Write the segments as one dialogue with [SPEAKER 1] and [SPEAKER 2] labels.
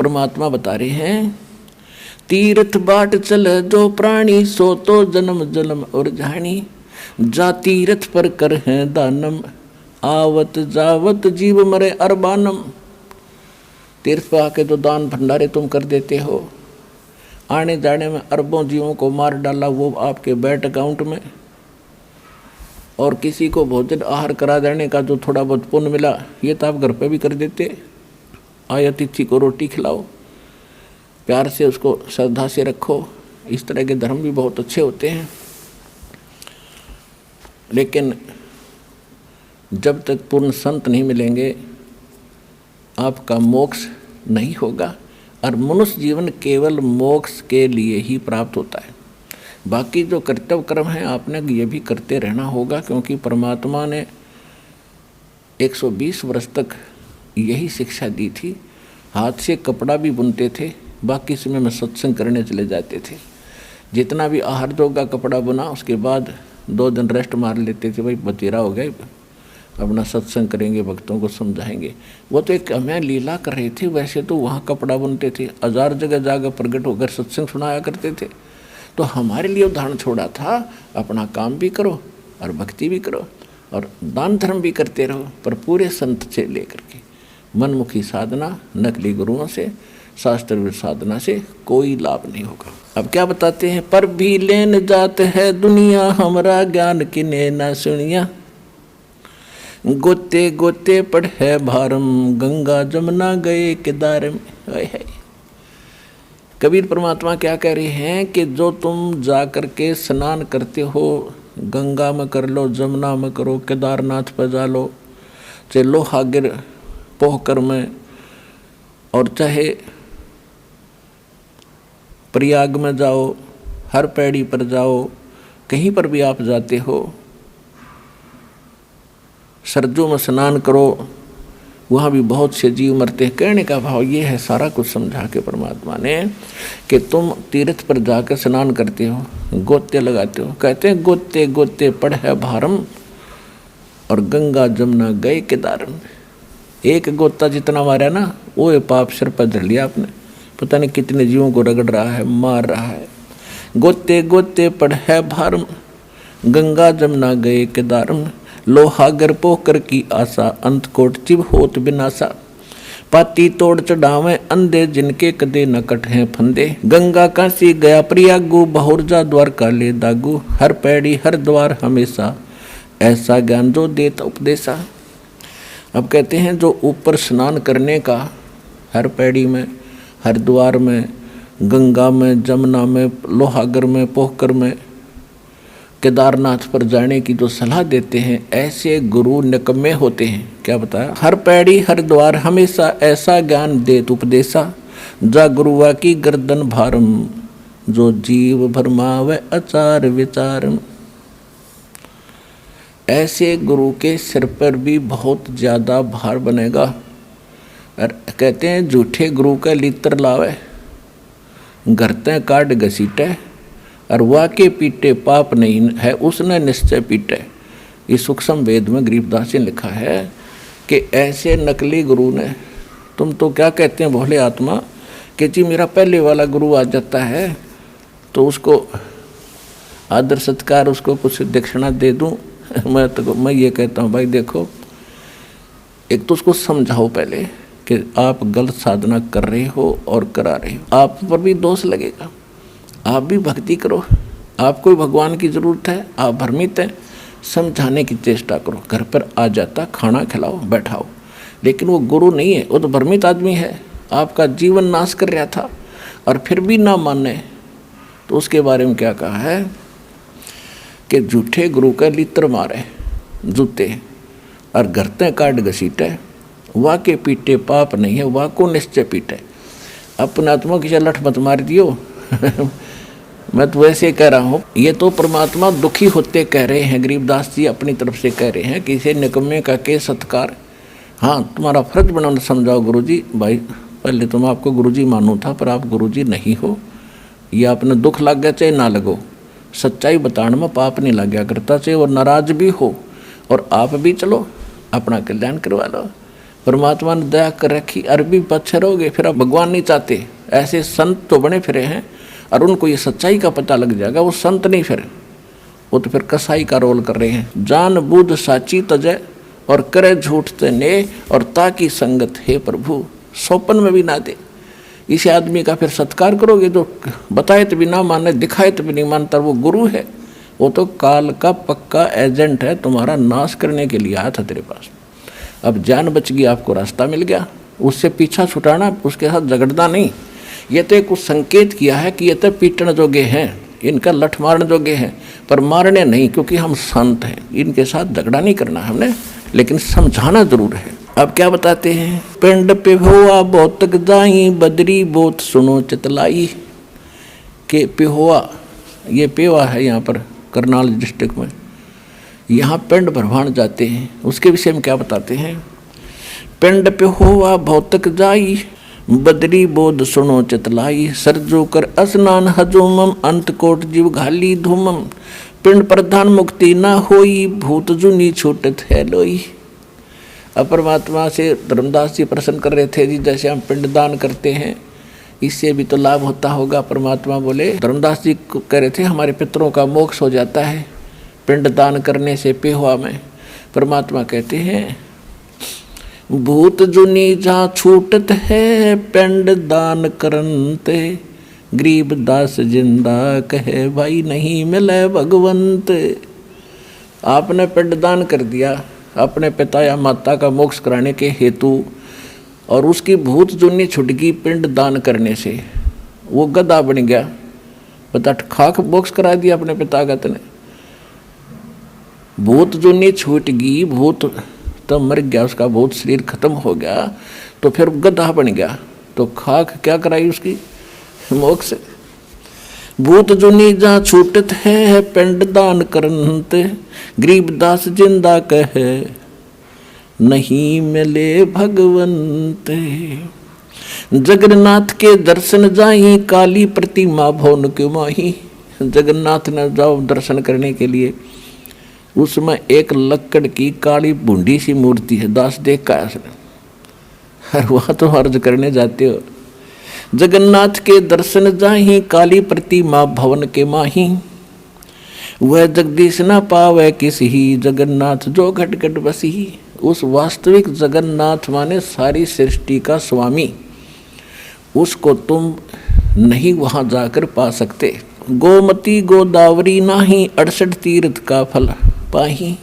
[SPEAKER 1] परमात्मा बता रहे हैं, तीर्थ बाट चल जो प्राणी, सो तो जन्म जन्म और जानी, जा तीर्थ पर कर है दानम, आवत जावत जीव मरे अरबानम। तीर्थ पर आके तो दान भंडारे तुम कर देते हो, आने जाने में अरबों जीवों को मार डाला, वो आपके बैंक अकाउंट में। और किसी को भोजन आहार करा देने का जो थोड़ा बहुत पुण्य मिला, ये तो आप घर पे भी कर देते। आए अतिथि को रोटी खिलाओ, प्यार से उसको श्रद्धा से रखो, इस तरह के धर्म भी बहुत अच्छे होते हैं। लेकिन जब तक पूर्ण संत नहीं मिलेंगे आपका मोक्ष नहीं होगा। और मनुष्य जीवन केवल मोक्ष के लिए ही प्राप्त होता है। बाकी जो कर्तव्य कर्म है आपने ये भी करते रहना होगा, क्योंकि परमात्मा ने 120 वर्ष तक यही शिक्षा दी थी। हाथ से कपड़ा भी बुनते थे, बाकी समय में सत्संग करने चले जाते थे। जितना भी आहार जोगा कपड़ा बुना, उसके बाद 2 दिन रेस्ट मार लेते थे, भाई बतेरा हो गए, अपना सत्संग करेंगे, भक्तों को समझाएंगे। वो तो एक हमें लीला कर रहे थे, वैसे तो वहाँ कपड़ा बुनते थे, 1000 जगह जाकर प्रकट होकर सत्संग सुनाया करते थे। तो हमारे लिए उदाहरण छोड़ा था, अपना काम भी करो और भक्ति भी करो और दान धर्म भी करते रहो, पर पूरे संत से लेकर के मनमुखी साधना, नकली गुरुओं से, शास्त्र साधना से कोई लाभ नहीं होगा। अब क्या बताते हैं, पर भी लेन जात है दुनिया, हमरा ज्ञान किने न सुनिया, गोते गोते पड़ है भारम, गंगा जमुना गए केदार में। कबीर परमात्मा क्या कह रहे हैं कि जो तुम जा कर के स्नान करते हो, गंगा में कर लो, जमुना में करो, केदारनाथ पर जा लो, चाहे लोहागिर पोहकर में, और चाहे प्रयाग में जाओ, हर पैड़ी पर जाओ, कहीं पर भी आप जाते हो, सरजू में स्नान करो, वहाँ भी बहुत से जीव मरते हैं। कहने का भाव ये है, सारा कुछ समझा के परमात्मा ने, कि तुम तीर्थ पर जाकर स्नान करते हो, गोते लगाते हो, कहते हैं गोते गोते पड़ है भारम, और गंगा जमुना गए केदार में। एक गोता जितना मारा ना, वो ये पाप सिर पर धर लिया आपने, पता नहीं कितने जीवों को रगड़ रहा है, मार रहा है। गोते गोते पड़ है भारम, गंगा जमुना गए केदार में, लोहागर पोकर की आशा, अंत कोट चिव होत बिनासा, पाती तोड़ चढ़ावे अंधे, जिनके कदे न कट हैं फंदे, गंगा काशी गया प्रयागु, बहुरजा द्वार काले दागु, हर पैड़ी हर द्वार हमेशा, ऐसा ज्ञान जो देत उपदेशा। अब कहते हैं जो ऊपर स्नान करने का, हर पैड़ी में, हर द्वार में, गंगा में, जमुना में, लोहागर में, पोखर में, केदारनाथ पर जाने की जो सलाह देते हैं, ऐसे गुरु निकम्मे होते हैं। क्या बताया, हर पैड़ी हर द्वार हमेशा, ऐसा ज्ञान देत उपदेशा, जा गुरुआ की गर्दन भारम, जो जीव भरमावे आचार विचारम। ऐसे गुरु के सिर पर भी बहुत ज़्यादा भार बनेगा। और कहते हैं झूठे गुरु का लित्र लावे, घरते काट घसीटे, और वाके पीटे पाप नहीं है उसने निश्चय पीटे। इस सूक्ष्म वेद में गरीबदास ने लिखा है कि ऐसे नकली गुरु ने, तुम तो क्या कहते हैं भोले आत्मा, कि जी मेरा पहले वाला गुरु आ जाता है तो उसको आदर सत्कार, उसको कुछ दक्षिणा दे दूं। मैं ये कहता हूँ भाई देखो, एक तो उसको समझाओ पहले कि आप गलत साधना कर रहे हो और करा रहे हो, आप पर भी दोष लगेगा। आप भी भक्ति करो, आपको भगवान की ज़रूरत है, आप भ्रमित हैं, समझाने की चेष्टा करो। घर पर आ जाता, खाना खिलाओ, बैठाओ, लेकिन वो गुरु नहीं है, वो तो भ्रमित आदमी है, आपका जीवन नाश कर रहा था, और फिर भी ना माने। तो उसके बारे में क्या कहा है कि झूठे गुरु का लित्र मारे जूते, और घरते काट घसीटे, वाके पीटे पाप नहीं है, वाको निश्चय पीटे। अपने आत्मा की लठ मत मार दियो। मैं तो वैसे कह रहा हूँ, ये तो परमात्मा दुखी होते कह रहे हैं, गरीबदास जी अपनी तरफ से कह रहे हैं कि इसे निकम्मे का के सत्कार। हाँ, तुम्हारा फर्ज बनाना समझाओ गुरुजी। भाई पहले तो मैं आपको गुरुजी मानूँ था, पर आप गुरुजी नहीं हो। ये आपने दुख लग गया चाहे ना लगो, सच्चाई बताने में पाप नहीं लग गया करता, चाहे वो नाराज भी हो, और आप भी चलो अपना कल्याण करवा लो। परमात्मा ने दया कर रखी, अरबी पत्थर हो गए, फिर अब भगवान नहीं चाहते। ऐसे संत तो बने फिरे हैं और उनको ये सच्चाई का पता लग जाएगा, वो संत नहीं फिर, वो तो फिर कसाई का रोल कर रहे हैं। जान बूझ साची तजय और करे झूठ तने और ताकि संगत है प्रभु, सौपन में भी ना दे। इसी आदमी का फिर सत्कार करोगे जो बताए तो भी ना माने, दिखाए तो भी नहीं मानता, वो गुरु है, वो तो काल का पक्का एजेंट है, तुम्हारा नाश करने के लिए आया था तेरे पास। अब जान बच गई, आपको रास्ता मिल गया, उससे पीछा छुटाना, उसके साथ झगड़ना नहीं। ये तो एक संकेत किया है कि ये तो पीटन जोगे हैं, इनका लठ मारने जोगे हैं, पर मारने नहीं, क्योंकि हम संत हैं, इनके साथ झगड़ा नहीं करना हमने, लेकिन समझाना जरूर है। अब क्या बताते हैं, पिंड पे हुआ बहुत जाई बदरी बहुत सुनो चितलाई। के पिहोआ, ये पेवा है यहाँ पर करनाल डिस्ट्रिक्ट में, यहाँ पिंड भरवान जाते हैं, उसके विषय में क्या बताते हैं। पिंड पे हुआ भौतक जाई बदरी बोध सुनो चितलाई, सरजो कर स्नान हजोमम अंत कोट जीव घाली धूमम, पिंड प्रधान मुक्ति ना होई भूत जुनी छूटत है लोई। अब परमात्मा से धर्मदास जी प्रश्न कर रहे थे, जी जैसे हम पिंड दान करते हैं इससे भी तो लाभ होता होगा। परमात्मा बोले, धर्मदास जी कह रहे थे हमारे पितरों का मोक्ष हो जाता है पिंड दान करने से पेहुआ में। परमात्मा कहते हैं, भूत जुनी जहाँ छूटत है पिंड दान करनते, गरीब दास जिंदा कहे भाई नहीं मिले भगवंत। आपने पिंड दान कर दिया अपने पिता या माता का मोक्ष कराने के हेतु, और उसकी भूत जुनी छुट गई पिंड दान करने से, वो गधा बन गया, बता खाक मोक्ष करा दिया अपने पितागत ने। भूत जुनी छूट गई, भूत तो मर गया, उसका भूत शरीर खत्म हो गया, तो फिर गधा बन गया, तो खाक क्या कराई उसकी मोक्ष। भूत जुनी जहाँ छूटत है पिंड दान करनते, गरीब दास जिंदा कहे नहीं मिले भगवंत। जगन्नाथ के दर्शन जाई काली प्रतिमा भवन के माही। जगन्नाथ ने जाओ दर्शन करने के लिए, उसमें एक लक्कड़ की काली बूंदी सी मूर्ति है, दास देखा है उसने, वहाँ तो अर्ज करने जाते हो। जगन्नाथ के दर्शन जाही काली प्रतिमा भवन के माही, वह जगदीश न पावे किसी ही जगन्नाथ जो घट घट बसी। उस वास्तविक जगन्नाथ माने सारी सृष्टि का स्वामी, उसको तुम नहीं वहाँ जाकर पा सकते। गोमती गोदावरी नाही 68 तीर्थ का फल पाही,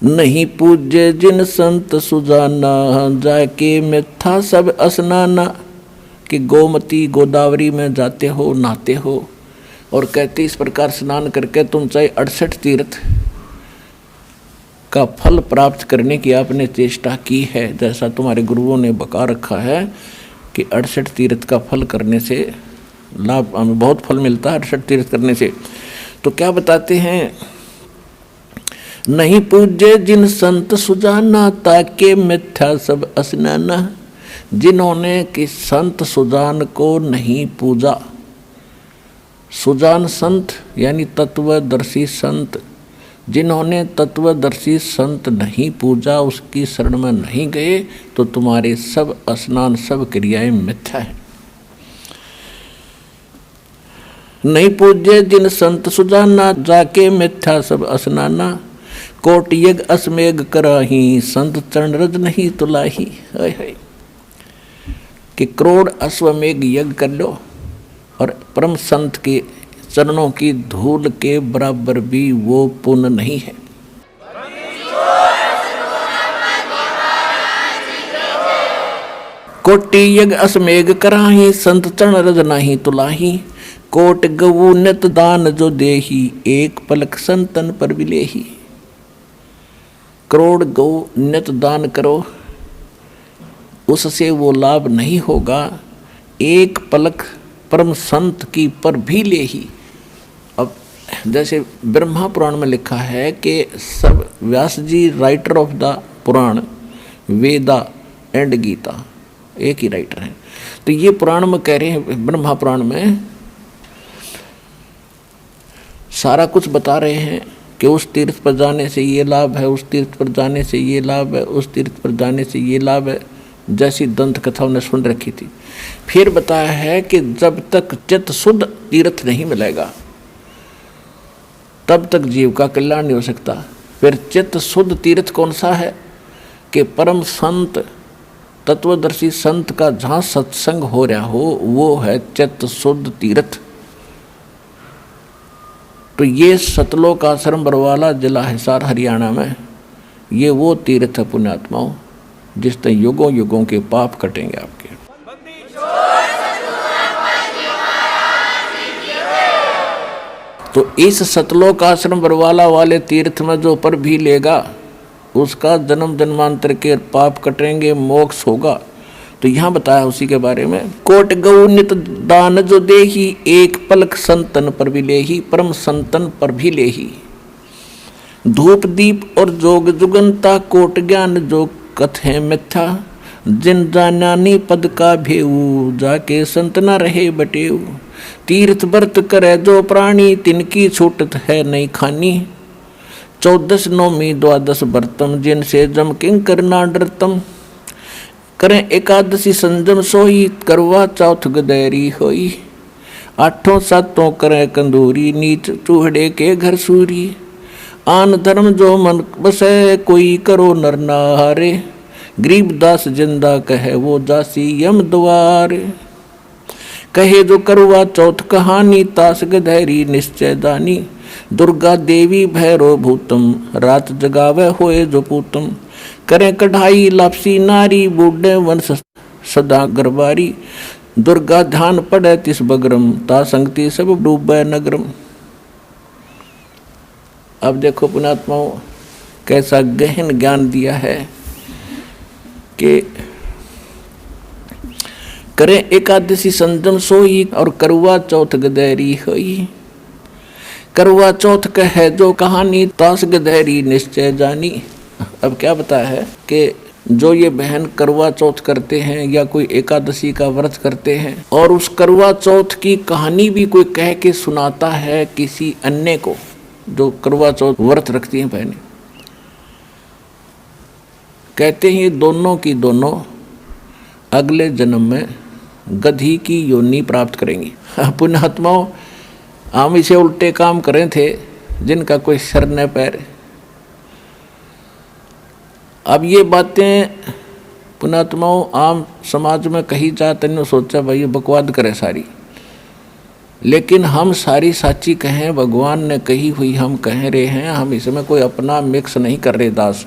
[SPEAKER 1] नहीं पूज्य जिन संत सुजाना जाके मिथ्या सब स्नाना। कि गोमती गोदावरी में जाते हो, नहाते हो और कहते इस प्रकार स्नान करके तुम चाहे 68 तीर्थ का फल प्राप्त करने की आपने चेष्टा की है, जैसा तुम्हारे गुरुओं ने बता रखा है कि 68 तीर्थ का फल करने से लाभ, हमें बहुत फल मिलता है 68 तीर्थ करने से। तो क्या बताते हैं, नहीं पूज्य जिन संत सुजाना ताके मिथ्या सब स्नाना। जिन्होंने कि संत सुजान को नहीं पूजा, सुजान संत यानी तत्वदर्शी संत, जिन्होंने तत्वदर्शी संत नहीं पूजा, उसकी शरण में नहीं गए, तो तुम्हारे सब स्नान सब क्रियाएं मिथ्या है। नहीं पूज्य जिन संत सुजाना जाके मिथ्या सब स्नाना, कोट यज्ञ असमेघ कराही संत चरण रज नहीं तुलाही। कि करोड़ अश्वमेघ यज्ञ कर लो और परम संत के चरणों की धूल के बराबर भी वो पुण्य नहीं है। कोटि यज्ञ असमेघ कराही संत चरण रज नहीं तुलाही, कोट गऊ नित दान जो देही एक पलक संतन पर विलेही। करोड़ गौ नित दान करो, उससे वो लाभ नहीं होगा, एक पलक परम संत की पर भी ले ही। अब जैसे ब्रह्मा पुराण में लिखा है कि सब Vyas ji writer of the Purana, Veda and Gita एक ही राइटर हैं। तो ये पुराण में कह रहे हैं, ब्रह्मा पुराण में सारा कुछ बता रहे हैं कि उस तीर्थ पर जाने से ये लाभ है, उस तीर्थ पर जाने से ये लाभ है, उस तीर्थ पर जाने से ये लाभ है, जैसी दंत कथा उन्हें सुन रखी थी। फिर बताया है कि जब तक चित्त शुद्ध तीर्थ नहीं मिलेगा तब तक जीव का कल्याण नहीं हो सकता। फिर चित्त शुद्ध तीर्थ कौन सा है कि परम संत तत्वदर्शी संत का जहाँ सत्संग हो रहा हो वो है चित्त शुद्ध तीर्थ। तो ये सतलोक आश्रम बरवाला जिला हिसार हरियाणा में ये वो तीर्थ है पुण्यात्माओं जिससे युगों युगों के पाप कटेंगे आपके। तो इस सतलोक आश्रम बरवाला वाले तीर्थ में जो पर भी लेगा उसका जन्म जन्मांतर के पाप कटेंगे, मोक्ष होगा। तो यहाँ बताया उसी के बारे में, कोट गौ नित दान जो देही, एक पलक संतन पर भी लेही, परम संतन पर भी लेही। धूप दीप और जोग जुगंता, कोट ज्ञान जो कथे मिथ्या, जिन जानानी पद का भेऊ, जाके संत न रहे बटेऊ। तीर्थ व्रत करे जो प्राणी, तिनकी छूटत है नहीं खानी। 14 नौमी 12 व्रतम, जिनसे जम किंकर ना डरतम। करें एकादशी संजम सोई, करवा चौथ गदैरी होई। 8 7 करें कंदूरी, नीच चूहड़े के घर सूरी। आन धर्म जो मन बसे, कोई करो नर नारे। गरीबदास जिंदा कहे वो दासी यम द्वार। कहे जो करवा चौथ कहानी, तास गधैरी निश्चय दानी। दुर्गा देवी भैरो भूतम, रात जगावे होए जो पूतम। करें कढ़ाई लापसी नारी, बूढ़े वंश सदा गरबारी। दुर्गा ध्यान पड़े तिस बगरम, ता संगति सब डूबे नगरम। अब देखो पुण्यात्माओं कैसा गहन ज्ञान दिया है कि करें एकादशी संजम सोई, और करवा चौथ गदैरी होई। करवा चौथ कहे जो कहानी, तास गदैरी निश्चय जानी। अब क्या बताया है कि जो ये बहन करवा चौथ करते हैं या कोई एकादशी का व्रत करते हैं और उस करवा चौथ की कहानी भी कोई कह के सुनाता है किसी अन्य को, जो करवा चौथ व्रत रखती हैं बहनें, कहते हैं ये दोनों की दोनों अगले जन्म में गधी की योनि प्राप्त करेंगी। पुण्यात्माओं हम इसे उल्टे काम करे थे जिनका कोई सर न पैर। अब ये बातें पुण्यात्माओं आम समाज में कही जाते नहीं, सोचा भाई ये बकवाद करे सारी, लेकिन हम सारी साची कहें, भगवान ने कही हुई हम कह रहे हैं, हम इसमें कोई अपना मिक्स नहीं कर रहे दास।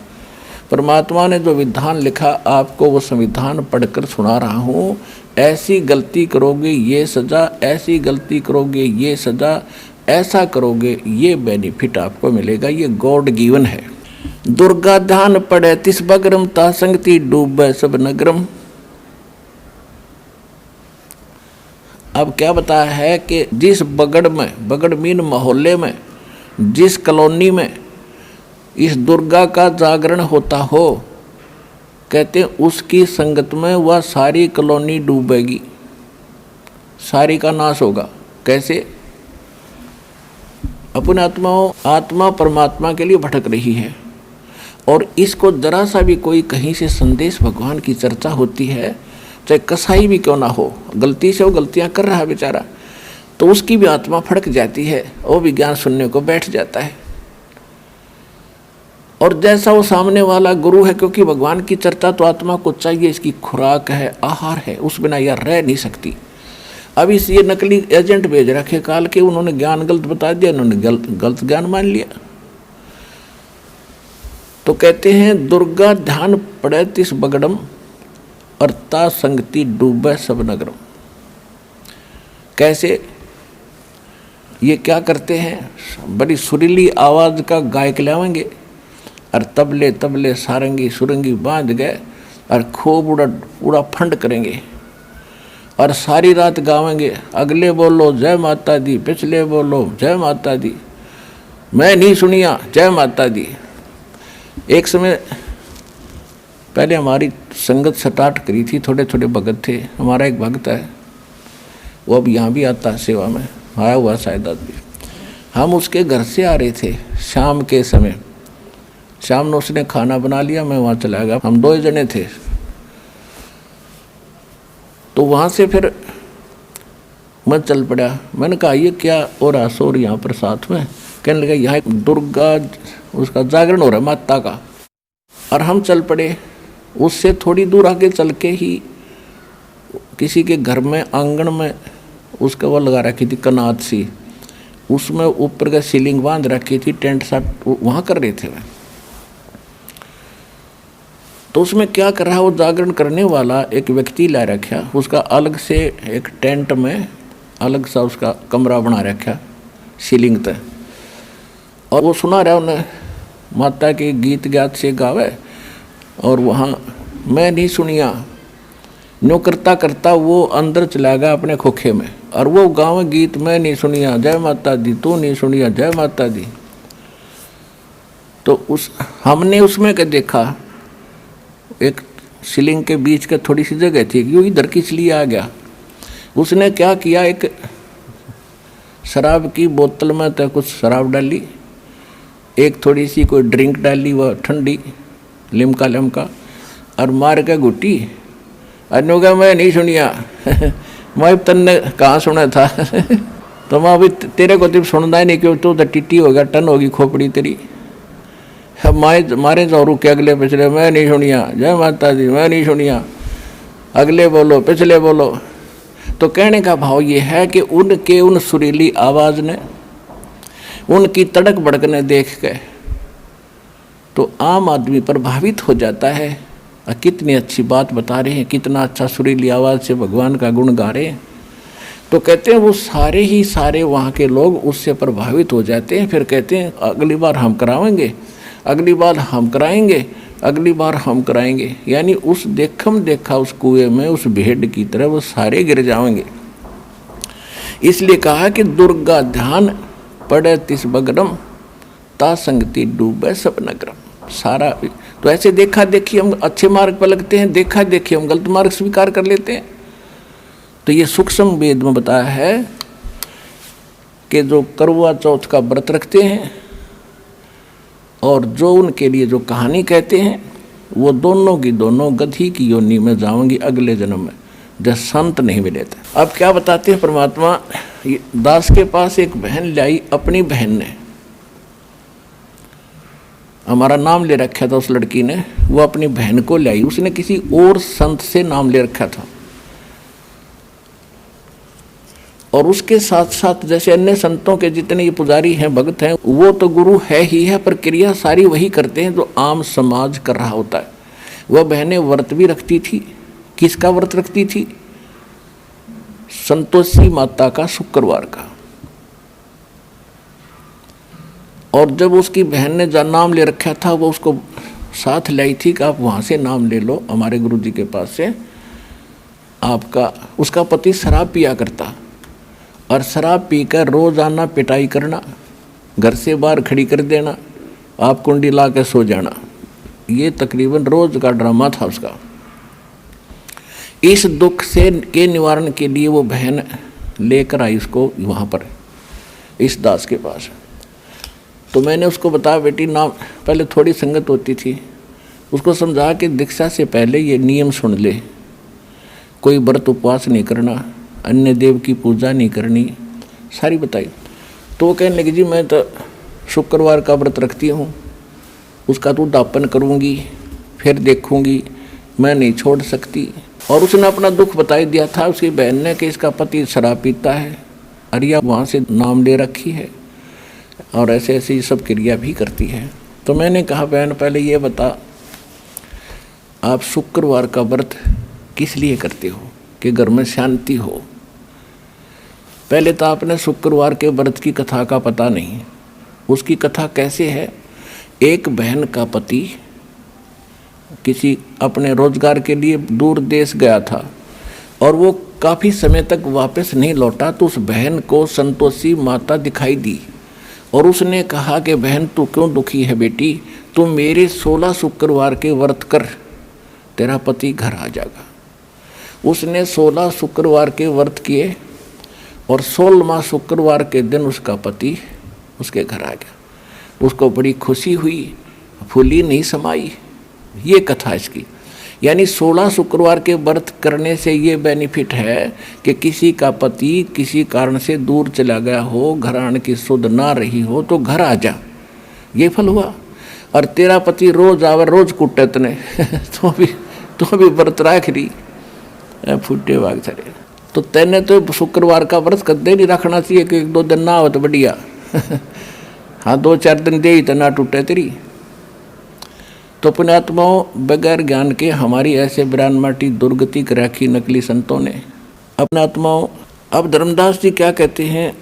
[SPEAKER 1] परमात्मा ने जो विधान लिखा आपको वो संविधान पढ़कर सुना रहा हूँ। ऐसी गलती करोगे ये सजा, ऐसी गलती करोगे ये सजा, ऐसा करोगे ये बेनिफिट आपको मिलेगा, ये गॉड गिवन है। दुर्गा ध्यान पड़े तिस बगरम, ता संगति डूबे सब नगरम। अब क्या बताया है कि जिस बगड़ में, बगड़ मीन मोहल्ले में, जिस कॉलोनी में इस दुर्गा का जागरण होता हो, कहते हैं उसकी संगत में वह सारी कॉलोनी डूबेगी, सारी का नाश होगा। कैसे? अपने आत्माओं, आत्मा परमात्मा के लिए भटक रही है और इसको जरा सा भी कोई कहीं से संदेश भगवान की चर्चा होती है, चाहे कसाई भी क्यों ना हो, गलती से वो गलतियां कर रहा है बेचारा, तो उसकी भी आत्मा फड़क जाती है, वो भी ज्ञान सुनने को बैठ जाता है। और जैसा वो सामने वाला गुरु है, क्योंकि भगवान की चर्चा तो आत्मा को चाहिए, इसकी खुराक है, आहार है, उस बिना यह रह नहीं सकती। अब इस ये नकली एजेंट भेज रखे काल के, उन्होंने ज्ञान गलत बता दिया, उन्होंने गलत ज्ञान मान लिया। तो कहते हैं दुर्गा ध्यान पड़े तिस बगड़म, और ता संगति डूबे सब नगरम। कैसे? ये क्या करते हैं, बड़ी सुरीली आवाज का गायक लावेंगे और तबले तबले सारंगी सुरंगी बांध गए और खूब पूरा फंड करेंगे और सारी रात गावेंगे, अगले बोलो जय माता दी, पिछले बोलो जय माता दी, मैं नहीं सुनिया जय माता दी। एक समय पहले हमारी संगत स्टार्ट करी थी, थोड़े थोड़े भगत थे, हमारा एक भक्त है वो अब यहाँ भी आता है सेवा में, आया हुआ शायद आदमी। हम उसके घर से आ रहे थे शाम के समय। शाम में उसने खाना बना लिया, मैं वहाँ चला गया, हम 2 जने थे। तो वहाँ से फिर मैं चल पड़ा। मैंने कहा ये क्या हो रहा सो यहाँ पर साथ में? कहने लगा यहाँ एक दुर्गा उसका जागरण हो रहा है माता का। और हम चल पड़े। उससे थोड़ी दूर आगे चल के ही किसी के घर में आंगन में उसका वो लगा रखी थी कनात सी, उसमें ऊपर का सीलिंग बांध रखी थी, टेंट सा वहाँ कर रहे थे वह। तो उसमें क्या कर रहा, वो जागरण करने वाला एक व्यक्ति ला रखा, उसका अलग से एक टेंट में अलग सा उसका कमरा बना रखा सीलिंग तक, और वो सुना रहा उन्हें माता के गीत गात से गावे। और वहाँ मैं नहीं सुनिया न्यों करता करता वो अंदर चला गया अपने खोखे में, और वो गाँव गीत मैं नहीं सुनिया जय माता दी, तू नहीं सुनिया जय माता दी। तो हमने उसमें क्या देखा, एक सीलिंग के बीच का थोड़ी सी जगह थी, क्यों इधर किस लिए आ गया। उसने क्या किया, एक शराब की बोतल में तो कुछ शराब डाली, एक थोड़ी सी कोई ड्रिंक डाली वह ठंडी लिमका, और मार के घुटी। अन्यों का मैं नहीं सुनिया मैं तन्ने कहाँ सुना था तो मैं अभी तेरे को तो सुनना ही नहीं, क्यों तू तो टिट्टी हो गया, टन होगी खोपड़ी तेरी। मारे तो रुके अगले पिछले, मैं नहीं सुनिया जय माता दी, मैं नहीं सुनिया, अगले बोलो पिछले बोलो। तो कहने का भाव ये है कि उनके उन सुरीली आवाज़ ने, उनकी तड़क भड़कने देख के तो आम आदमी प्रभावित हो जाता है। कितनी अच्छी बात बता रहे हैं, कितना अच्छा सुरीली आवाज़ से भगवान का गुण गा रहे हैं। तो कहते हैं वो सारे ही सारे वहाँ के लोग उससे प्रभावित हो जाते हैं। फिर कहते हैं अगली बार हम कराएंगे, अगली बार हम कराएंगे, अगली बार हम कराएंगे। यानी उस देखम देखा उस कुएं में उस भेड़ की तरह वो सारे गिर जाएंगे। इसलिए कहा कि दुर्गा ध्यान पड़े तिस बगरम, ता संगति डूबे सब नगरम। सारा तो ऐसे देखा देखी हम अच्छे मार्ग पर लगते हैं, देखा देखी हम गलत मार्ग स्वीकार कर लेते हैं। तो ये सूक्ष्म वेद में बताया है कि जो करवा चौथ का व्रत रखते हैं और जो उनके लिए जो कहानी कहते हैं, वो दोनों की दोनों गधी की योनि में जाओगी अगले जन्म में, जब संत नहीं मिले थे। अब क्या बताते हैं परमात्मा, दास के पास एक बहन लाई, अपनी बहन ने हमारा नाम ले रखा था उस लड़की ने, वो अपनी बहन को लाई, उसने किसी और संत से नाम ले रखा था। और उसके साथ साथ जैसे अन्य संतों के जितने ये पुजारी हैं भक्त हैं, वो तो गुरु है ही है, पर क्रिया सारी वही करते हैं जो आम समाज कर रहा होता है। वह बहनें व्रत भी रखती थी। किसका व्रत रखती थी? संतोषी माता का शुक्रवार का। और जब उसकी बहन ने जहाँ नाम ले रखा था, वो उसको साथ लाई थी कि आप वहाँ से नाम ले लो हमारे गुरु जी के पास से। आपका उसका पति शराब पिया करता, और शराब पीकर रोजाना पिटाई करना, घर से बाहर खड़ी कर देना, आप कुंडी ला के सो जाना। ये तकरीबन रोज का ड्रामा था उसका। इस दुख से के निवारण के लिए वो बहन लेकर आई उसको वहाँ पर इस दास के पास। तो मैंने उसको बताया, बेटी नाम पहले थोड़ी संगत होती थी, उसको समझा कि दीक्षा से पहले ये नियम सुन ले, कोई व्रत उपवास नहीं करना, अन्य देव की पूजा नहीं करनी, सारी बताई। तो वो कहने लगी जी मैं तो शुक्रवार का व्रत रखती हूँ, उसका तो दापन करूँगी, फिर देखूँगी, मैं नहीं छोड़ सकती। और उसने अपना दुख बता दिया था उसकी बहन ने कि इसका पति शराब पीता है, अरिया वहाँ से नाम ले रखी है और ऐसे ऐसे ये सब क्रिया भी करती है। तो मैंने कहा बहन पहले ये बता, आप शुक्रवार का व्रत किस लिए करते हो? कि घर में शांति हो। पहले तो आपने शुक्रवार के व्रत की कथा का पता नहीं। उसकी कथा कैसे है? एक बहन का पति किसी अपने रोजगार के लिए दूर देश गया था और वो काफ़ी समय तक वापस नहीं लौटा, तो उस बहन को संतोषी माता दिखाई दी और उसने कहा कि बहन तू क्यों दुखी है बेटी, तू मेरे 16 शुक्रवार के व्रत कर, तेरा पति घर आ जाएगा। उसने 16 शुक्रवार के व्रत किए और 16वां शुक्रवार के दिन उसका पति उसके घर आ गया। उसको बड़ी खुशी हुई, फूली नहीं समाई। ये कथा इसकी। यानी 16 शुक्रवार के व्रत करने से ये बेनिफिट है कि किसी का पति किसी कारण से दूर चला गया हो, घरान की सुध ना रही हो, तो घर आ जा, ये फल हुआ। और तेरा पति रोज आवे, रोज कुटे तने तो भी व्रत राख ली, फूटे वाग चले। तो तेने तो शुक्रवार का व्रत कदे नहीं रखना चाहिए कि 1-2 दिन ना हो तो बढ़िया। हाँ 2-4 दिन दे ही तो ना टूटे तेरी। तो पुण्यात्माओं, बगैर ज्ञान के हमारी ऐसे बिरान माटी दुर्गति कर रखी नकली संतों ने। अपने आत्माओं, अब धर्मदास जी क्या कहते हैं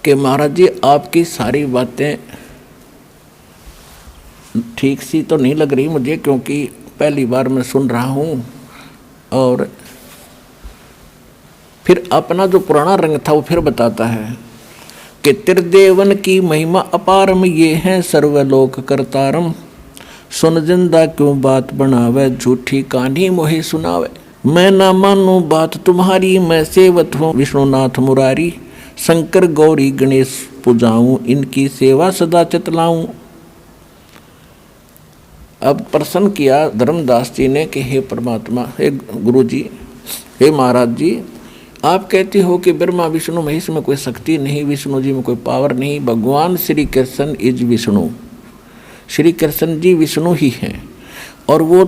[SPEAKER 1] कि महाराज जी आपकी सारी बातें ठीक सी तो नहीं लग रही मुझे, क्योंकि पहली बार मैं सुन रहा हूँ। और फिर अपना जो पुराना रंग था वो फिर बताता है कि त्रिदेवन की महिमा अपारम, ये है सर्वलोक करतारम। सुन जिंदा क्यों बात बनावे, झूठी कहानी मोहे सुनावे। मैं ना मानूं बात तुम्हारी, मैं सेवत हूँ विष्णुनाथ मुरारी। शंकर गौरी गणेश पूजाऊं, इनकी सेवा सदा चतलाऊं। अब प्रश्न किया धर्मदास जी ने कि हे परमात्मा, हे गुरु जी, हे महाराज जी, आप कहते हो कि ब्रह्मा विष्णु महेश में कोई शक्ति नहीं, विष्णु जी में कोई पावर नहीं। भगवान श्री कृष्ण इज विष्णु, श्री कृष्ण जी विष्णु ही हैं। और वो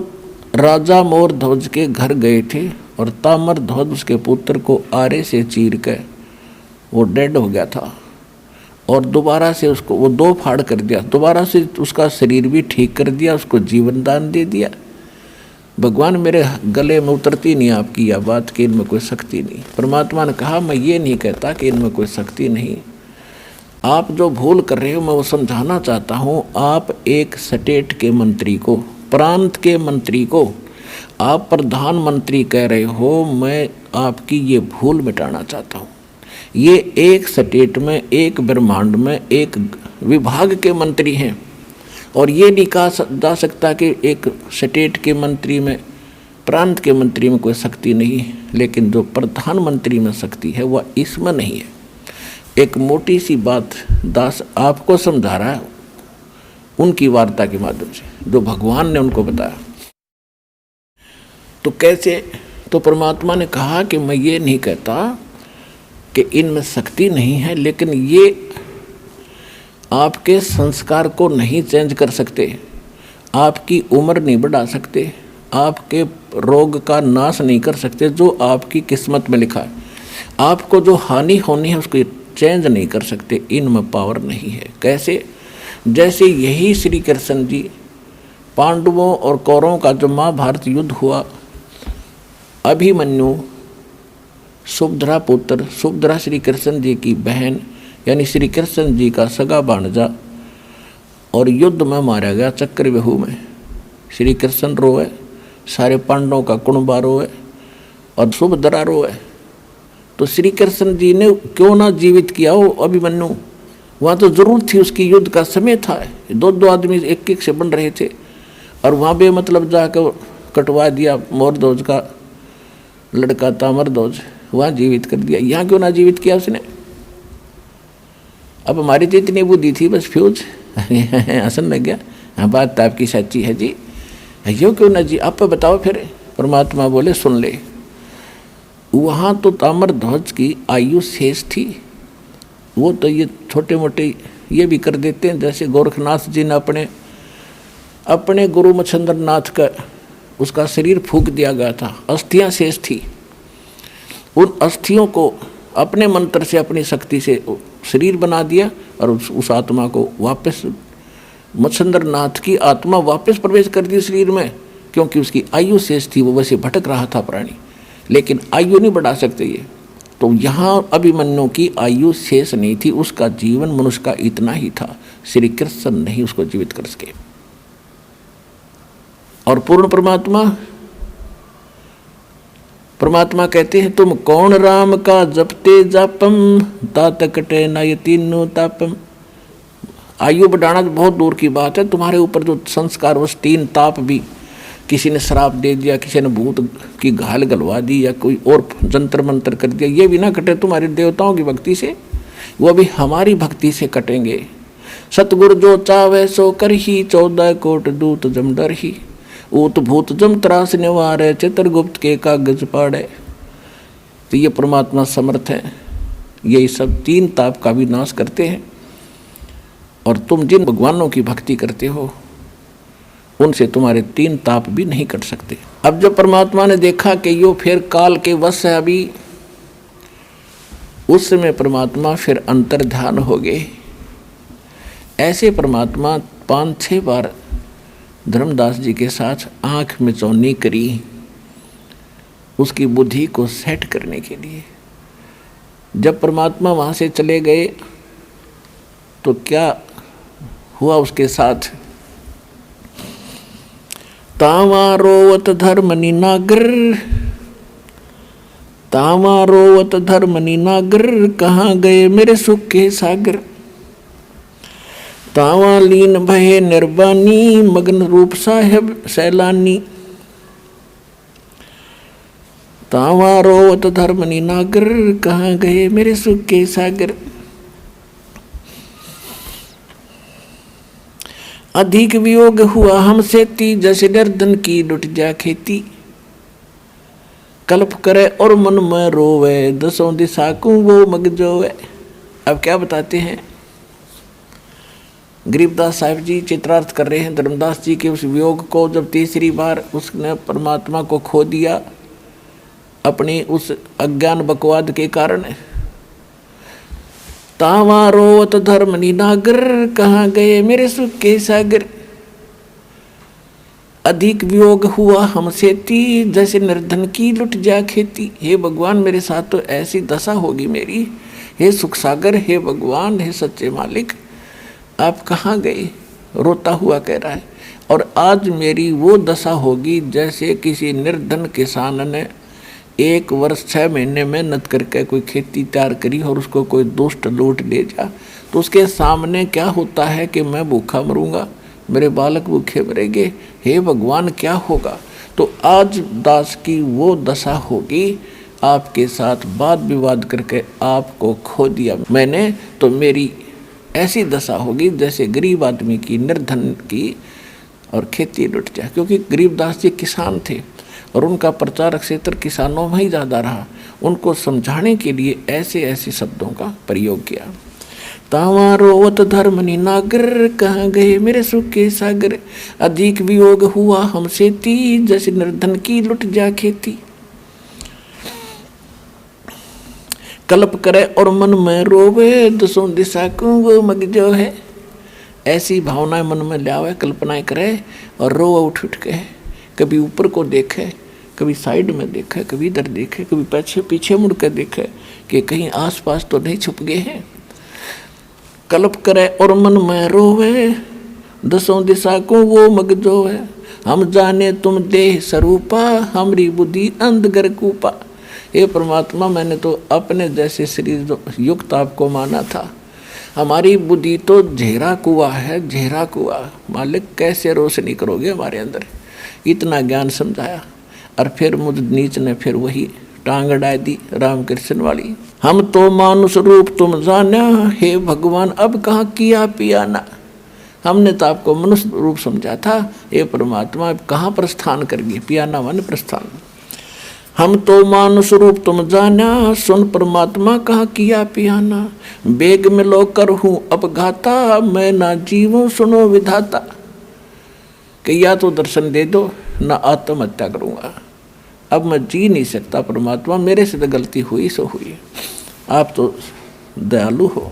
[SPEAKER 1] राजा मोर ध्वज के घर गए थे और तामर ध्वज उसके पुत्र को आरे से चीर के वो डेड हो गया था, और दोबारा से उसको वो 2 फाड़ कर दिया, दोबारा से उसका शरीर भी ठीक कर दिया, उसको जीवन दान दे दिया। भगवान मेरे गले में उतरती नहीं आपकी यह बात कि इनमें कोई शक्ति नहीं। परमात्मा ने कहा मैं ये नहीं कहता कि इनमें कोई शक्ति नहीं, आप जो भूल कर रहे हो मैं वो समझाना चाहता हूँ। आप एक स्टेट के मंत्री को, प्रांत के मंत्री को आप प्रधानमंत्री कह रहे हो, मैं आपकी ये भूल मिटाना चाहता हूँ। ये एक स्टेट में, एक ब्रह्मांड में, एक विभाग के मंत्री हैं, और ये नहीं कहा जा सकता कि एक स्टेट के मंत्री में, प्रांत के मंत्री में कोई शक्ति नहीं है। लेकिन जो प्रधानमंत्री में शक्ति है वह इसमें नहीं है। एक मोटी सी बात दास आपको समझा रहा है उनकी वार्ता के माध्यम से, जो भगवान ने उनको बताया। तो कैसे? तो परमात्मा ने कहा कि मैं ये नहीं कहता कि इनमें शक्ति नहीं है, लेकिन ये आपके संस्कार को नहीं चेंज कर सकते, आपकी उम्र नहीं बढ़ा सकते, आपके रोग का नाश नहीं कर सकते, जो आपकी किस्मत में लिखा है। आपको जो हानि होनी है उसको चेंज नहीं कर सकते, इनमें पावर नहीं है। कैसे? जैसे यही श्री कृष्ण जी पांडवों और कौरवों का जो महाभारत युद्ध हुआ, अभिमन्यु सुभद्रा पुत्र, सुभद्रा श्री कृष्ण जी की बहन यानी श्री कृष्ण जी का सगा भांजा, और युद्ध में मारा गया चक्रव्यूह में। श्री कृष्ण रोए, सारे पांडवों का कुणबा रोए और सुभद्रा रोए। तो श्री कृष्ण जी ने क्यों ना जीवित किया हो अभिमन्यु? वहाँ तो जरूरत थी, उसकी युद्ध का समय था, 2-2 आदमी एक से बन रहे थे, और वहाँ पे मतलब जाकर कटवा दिया मोरध्वज का लड़का ताम्रध्वज, वहाँ जीवित कर दिया। यहाँ क्यों ना जीवित किया उसने? अब हमारी तो इतनी बुद्धि थी, बस फ्यूज हंसन लग गया। हाँ बात तो आपकी सच्ची है जी, यो क्यों ना जी, आप बताओ फिर। परमात्मा बोले सुन ले, वहाँ तो ताम्रध्वज की आयु शेष थी, वो तो ये छोटे मोटे ये भी कर देते हैं। जैसे गोरखनाथ जी ने अपने गुरु मच्छिंद्र नाथ का उसका शरीर फूंक दिया गया था, अस्थियाँ शेष थी, उन अस्थियों को अपने मंत्र से अपनी शक्ति से शरीर बना दिया, और उस आत्मा को वापस मच्छिंद्र नाथ की आत्मा वापस प्रवेश कर दी शरीर में, क्योंकि उसकी आयु शेष थी, वो वैसे भटक रहा था प्राणी, लेकिन आयु नहीं बढ़ा सकते ये। तो यहाँ अभिमन्यु की आयु शेष नहीं थी, उसका जीवन मनुष्य का इतना ही था, श्री कृष्ण नहीं उसको जीवित कर सके। और पूर्ण परमात्मा कहते हैं तुम कौन राम का जपते जापम, तात कटे न यतीनो तापम। आयु बढ़ाना तो बहुत दूर की बात है, तुम्हारे ऊपर जो संस्कार वश 3 ताप भी, किसी ने श्राप दे दिया, किसी ने भूत की घाल गलवा दी, या कोई और जंतर मंत्र कर दिया, ये भी ना कटे तुम्हारे देवताओं की भक्ति से। वो भी हमारी भक्ति से कटेंगे। सतगुरु जो चावे सो कर ही, 14 कोट दूत जम डर ही। ऊत भूत जम त्रास निवारे, चित्रगुप्त के कागज पाड़े। तो ये परमात्मा समर्थ है, यही सब 3 ताप का भी नाश करते हैं। और तुम जिन भगवानों की भक्ति करते हो उनसे तुम्हारे 3 ताप भी नहीं कट सकते। अब जब परमात्मा ने देखा कि यो फिर काल के वश है अभी, उस समय परमात्मा फिर अंतर्ध्यान हो गए। ऐसे परमात्मा 5-6 बार धर्मदास जी के साथ आंख में चौनी करी उसकी बुद्धि को सेट करने के लिए। जब परमात्मा वहाँ से चले गए तो क्या हुआ उसके साथ? तावा रोवत धर्मनि नागर, तावा रोवत धर्मनि नागर, कहाँ गए मेरे सुख के सागर। तावा लीन भये निर्वाणी, मगन रूप साहेब सैलानी। तावा रोवत धर्मनि नागर, कहाँ गए मेरे सुख के सागर। अधिक वियोग हुआ हमसे ती, जैसे निर्धन की लुट जा खेती। कल्प करे और मन में रोवे, 10 दिशा को वो मग जोवे। अब क्या बताते हैं? गरीबदास साहिब जी चित्रार्थ कर रहे हैं धर्मदास जी के उस वियोग को। जब तीसरी बार उसने परमात्मा को खो दिया अपनी उस अज्ञान बकवाद के कारण। तावा रोवत धर्मनि नागर, कहाँ गए मेरे सुख के सागर। अधिक वियोग हुआ हमसे ती, जैसे निर्धन की लुट जा खेती। हे भगवान मेरे साथ तो ऐसी दशा होगी मेरी। हे सुख सागर, हे भगवान, हे सच्चे मालिक, आप कहाँ गए? रोता हुआ कह रहा है। और आज मेरी वो दशा होगी जैसे किसी निर्धन किसान ने 1 वर्ष 6 महीने मेहनत करके कोई खेती तैयार करी और उसको कोई दुष्ट लूट ले जा, तो उसके सामने क्या होता है कि मैं भूखा मरूंगा, मेरे बालक भूखे मरेंगे। हे भगवान क्या होगा? तो आज दास की वो दशा होगी, आपके साथ वाद विवाद करके आपको खो दिया मैंने, तो मेरी ऐसी दशा होगी जैसे गरीब आदमी की, निर्धन की, और खेती लुट जाए। क्योंकि गरीबदास जी किसान थे और उनका प्रचारक क्षेत्र किसानों में ही ज़्यादा रहा। उनको समझाने के लिए ऐसे ऐसे शब्दों का प्रयोग किया। तावा रोवत धर्मनि नागर, कहाँ गए मेरे सुख के सागर। अधिक वियोग हुआ हमसे ती, जैसे निर्धन की लुट जा खेती। कल्प करे और मन में रोवे, 10 दिशा को वो मग जो है। ऐसी भावनाएं मन में लावे, कल्पनाएं करे और रोवे उठ उठ के। कभी ऊपर को देखे, कभी साइड में देखे, कभी इधर देखे, कभी पीछे पीछे मुड़ कर देखे कि कहीं आसपास तो नहीं छुप गए हैं। कल्प करे और मन में रोवे, 10 दिशा को वो मग जो है। हम जाने तुम देह स्वरूपा, हमारी बुद्धि अंधगर कूपा। हे परमात्मा, मैंने तो अपने जैसे शरीर युक्त आपको माना था, हमारी बुद्धि तो झेरा कुआ है, झेरा कुआ। मालिक कैसे रोशनी करोगे हमारे अंदर? इतना ज्ञान समझाया और फिर मुझ नीच ने फिर वही टांग अड़ा दी रामकृष्ण वाली। हम तो मानुष रूप तुम जाना, हे भगवान अब कहाँ किया पियाना। हमने तो आपको मनुष्य रूप समझा था, हे परमात्मा अब कहाँ प्रस्थान करगी? पियाना माने प्रस्थान। हम तो मानुष रूप तुम जाना, सुन परमात्मा कहाँ किया पियाना। बेग में लो कर हूँ अपघाता, मैं ना जीवों सुनो विधाता। कि या तो दर्शन दे दो ना आत्महत्या करूँगा, अब मैं जी नहीं सकता परमात्मा, मेरे से तो गलती हुई सो हुई, आप तो दयालु हो।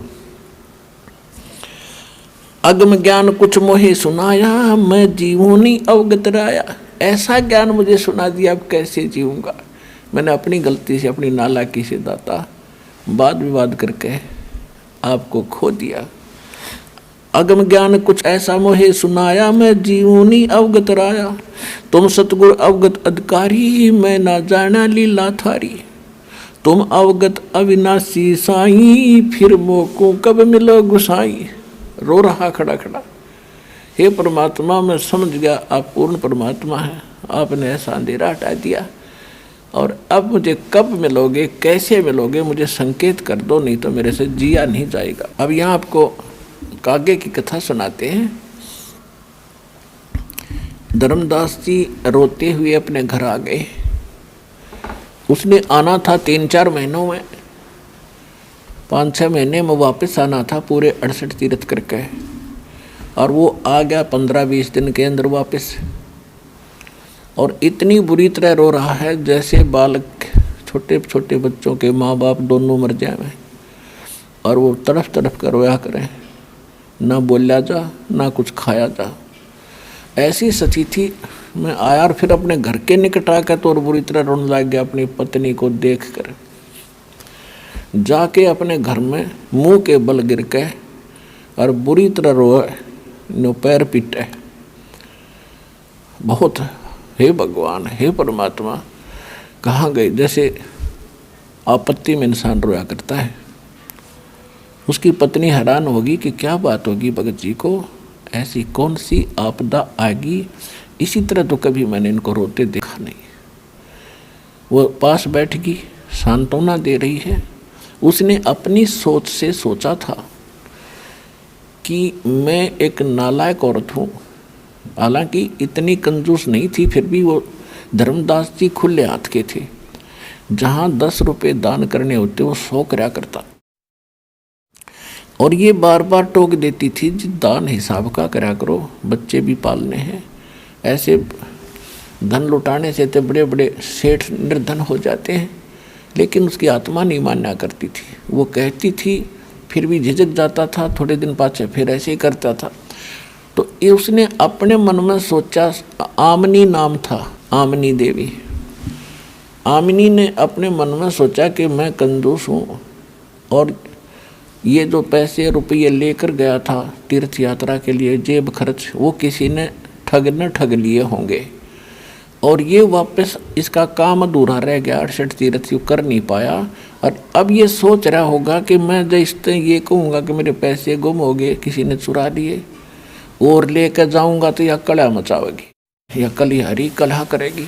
[SPEAKER 1] अगम ज्ञान कुछ मोहे सुनाया, मैं जीवूं नहीं अवगत राया। ऐसा ज्ञान मुझे सुना दिया, अब कैसे जीऊँगा? मैंने अपनी गलती से, अपनी नालायकी से दाता वाद विवाद करके आपको खो दिया। अगम ज्ञान कुछ ऐसा मोहे सुनाया, मैं जीवनी अवगत राया। तुम सतगुरु अवगत अधिकारी, मैं ना जाना लीला थारी। तुम अवगत अविनाशी साई, फिर मोको कब मिलो गुसाई। रो रहा खड़ा खड़ा, हे परमात्मा मैं समझ गया आप पूर्ण परमात्मा हैं, आपने ऐसा अंधेरा हटा दिया और अब मुझे कब मिलोगे, कैसे मिलोगे, मुझे संकेत कर दो, नहीं तो मेरे से जिया नहीं जाएगा। अब यहाँ आपको कागे की कथा सुनाते हैं। धर्मदास जी रोते हुए अपने घर आ गए। उसने आना था 3-4 महीनों में, 5-6 महीने में वापस आना था पूरे 68 तीर्थ करके, और वो आ गया 15-20 दिन के अंदर वापस। और इतनी बुरी तरह रो रहा है जैसे बालक, छोटे छोटे बच्चों के माँ बाप दोनों मर जाए, और वो तड़फ तड़फ कर रोया करें, ना बोला जा ना कुछ खाया जा। ऐसी सची थी। मैं आया और फिर अपने घर के निकट आकर तो और बुरी तरह रोने लग गया अपनी पत्नी को देख कर। जाके अपने घर में मुंह के बल गिर के और बुरी तरह रोए, नो पैर पीटे बहुत। हे भगवान, हे परमात्मा, कहाँ गए? जैसे आपत्ति में इंसान रोया करता है। उसकी पत्नी हैरान होगी कि क्या बात होगी भगत जी को, ऐसी कौन सी आपदा आएगी, इसी तरह तो कभी मैंने इनको रोते देखा नहीं। वो पास बैठ गई, सांत्वना दे रही है। उसने अपनी सोच से सोचा था कि मैं एक नालायक औरत हूँ, हालांकि इतनी कंजूस नहीं थी, फिर भी वो धर्मदास जी खुले हाथ के थे। जहाँ 10 रुपये दान करने होते वो 100 करा करता, और ये बार बार टोक देती थी जी दान हिसाब का करा करो, बच्चे भी पालने हैं। ऐसे धन लुटाने से तो बड़े बड़े सेठ निर्धन हो जाते हैं। लेकिन उसकी आत्मा नहीं मान्या करती थी। वो कहती थी, फिर भी झिझक जाता था, थोड़े दिन पाछे फिर ऐसे ही करता था। तो ये उसने अपने मन में सोचा, आमनी नाम था, आमनी देवी। आमनी ने अपने मन में सोचा कि मैं कंजूस हूँ, और ये जो पैसे रुपये लेकर गया था तीर्थ यात्रा के लिए जेब खर्च, वो किसी ने ठग लिए होंगे, और ये वापस इसका काम अधूरा रह गया, 68 तीर्थ कर नहीं पाया। और अब ये सोच रहा होगा कि मैं जैसे ये कहूँगा कि मेरे पैसे गुम हो गए, किसी ने चुरा लिए, और लेकर जाऊँगा तो यह कलह मचावेगी, यह कलिहारी कलह करेगी।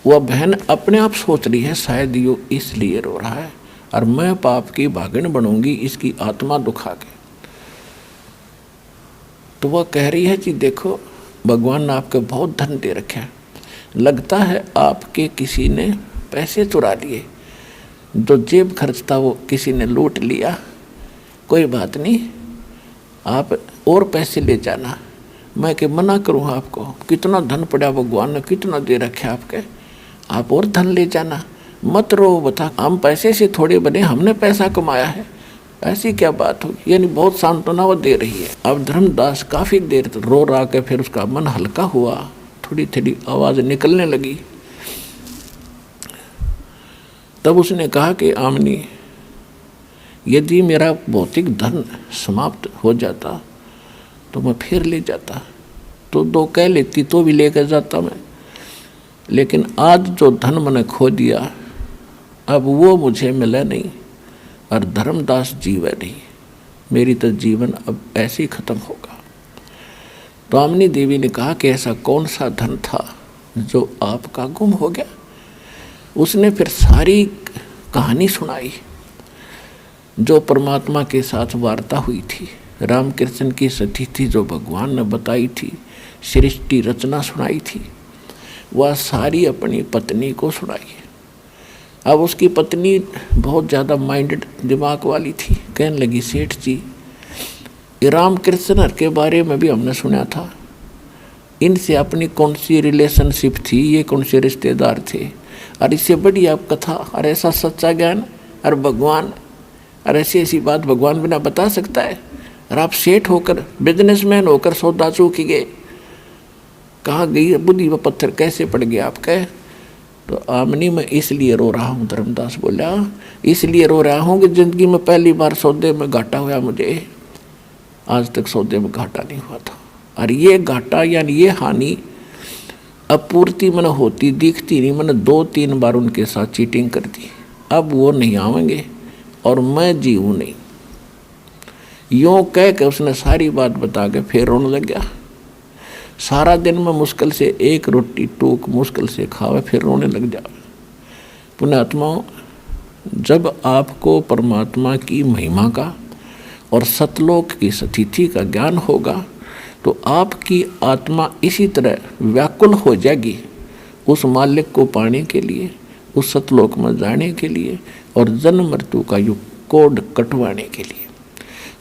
[SPEAKER 1] वह बहन अपने आप सोच रही है शायद यो इसलिए रो रहा है, और मैं पाप की भागिन बनूंगी इसकी आत्मा दुखा के। तो वह कह रही है कि देखो भगवान ने आपके बहुत धन दे रखे हैं, लगता है आपके किसी ने पैसे चुरा लिए, जो जेब खर्च था वो किसी ने लूट लिया। कोई बात नहीं, आप और पैसे ले जाना। मैं कि मना करूँ आपको, कितना धन पड़ा भगवान ने कितना दे रखे आपके, आप और धन ले जाना, मत रो। बता, हम पैसे से थोड़े बने, हमने पैसा कमाया है, ऐसी क्या बात होगी। यानी बहुत सांत्वना वो दे रही है। अब धर्मदास काफ़ी देर रो रहा के फिर उसका मन हल्का हुआ, थोड़ी थोड़ी आवाज़ निकलने लगी। तब उसने कहा कि आमनी, यदि मेरा भौतिक धन समाप्त हो जाता तो मैं फिर ले जाता, तो 2 कह लेती तो भी लेकर जाता मैं, लेकिन आज जो धन मैंने खो दिया अब वो मुझे मिला नहीं, और धर्मदास जीवे नहीं, मेरी तो जीवन अब ऐसे ही खत्म होगा। तो आमनी देवी ने कहा कि ऐसा कौन सा धन था जो आपका गुम हो गया। उसने फिर सारी कहानी सुनाई जो परमात्मा के साथ वार्ता हुई थी, रामकृष्ण की सती थी जो भगवान ने बताई थी, सृष्टि रचना सुनाई थी, वह सारी अपनी पत्नी को सुनाई। अब उसकी पत्नी बहुत ज़्यादा माइंडेड दिमाग वाली थी, कहने लगी सेठ जी, रामकृष्ण के बारे में भी हमने सुना था, इनसे अपनी कौन सी रिलेशनशिप थी, ये कौन से रिश्तेदार थे, और इससे बड़ी आप कथा और ऐसा सच्चा ज्ञान और भगवान, और ऐसी ऐसी बात भगवान बिना बता सकता है। और आप सेठ होकर, बिजनेसमैन होकर सौदा चूक गए, कहाँ गई बुद्धि व पत्थर कैसे पड़ गया आपके। तो आमनी मैं इसलिए रो रहा हूँ, धर्मदास बोला, इसलिए रो रहा हूँ कि ज़िंदगी में पहली बार सौदे में घाटा हुआ मुझे, आज तक सौदे में घाटा नहीं हुआ था। और ये घाटा यानी ये हानि अपूर्ति मैंने होती दिखती नहीं, मैंने 2-3 बार उनके साथ चीटिंग कर दी, अब वो नहीं आवेंगे और मैं जीऊँ नहीं। यूँ कह के उसने सारी बात बता के फिर रोने लग गया। सारा दिन में मुश्किल से 1 रोटी टूक मुश्किल से खावे, फिर रोने लग जावे। पुण्यात्माओं, जब आपको परमात्मा की महिमा का और सतलोक की स्थिति का ज्ञान होगा तो आपकी आत्मा इसी तरह व्याकुल हो जाएगी उस मालिक को पाने के लिए, उस सतलोक में जाने के लिए और जन्म मृत्यु का युग कोड कटवाने के लिए।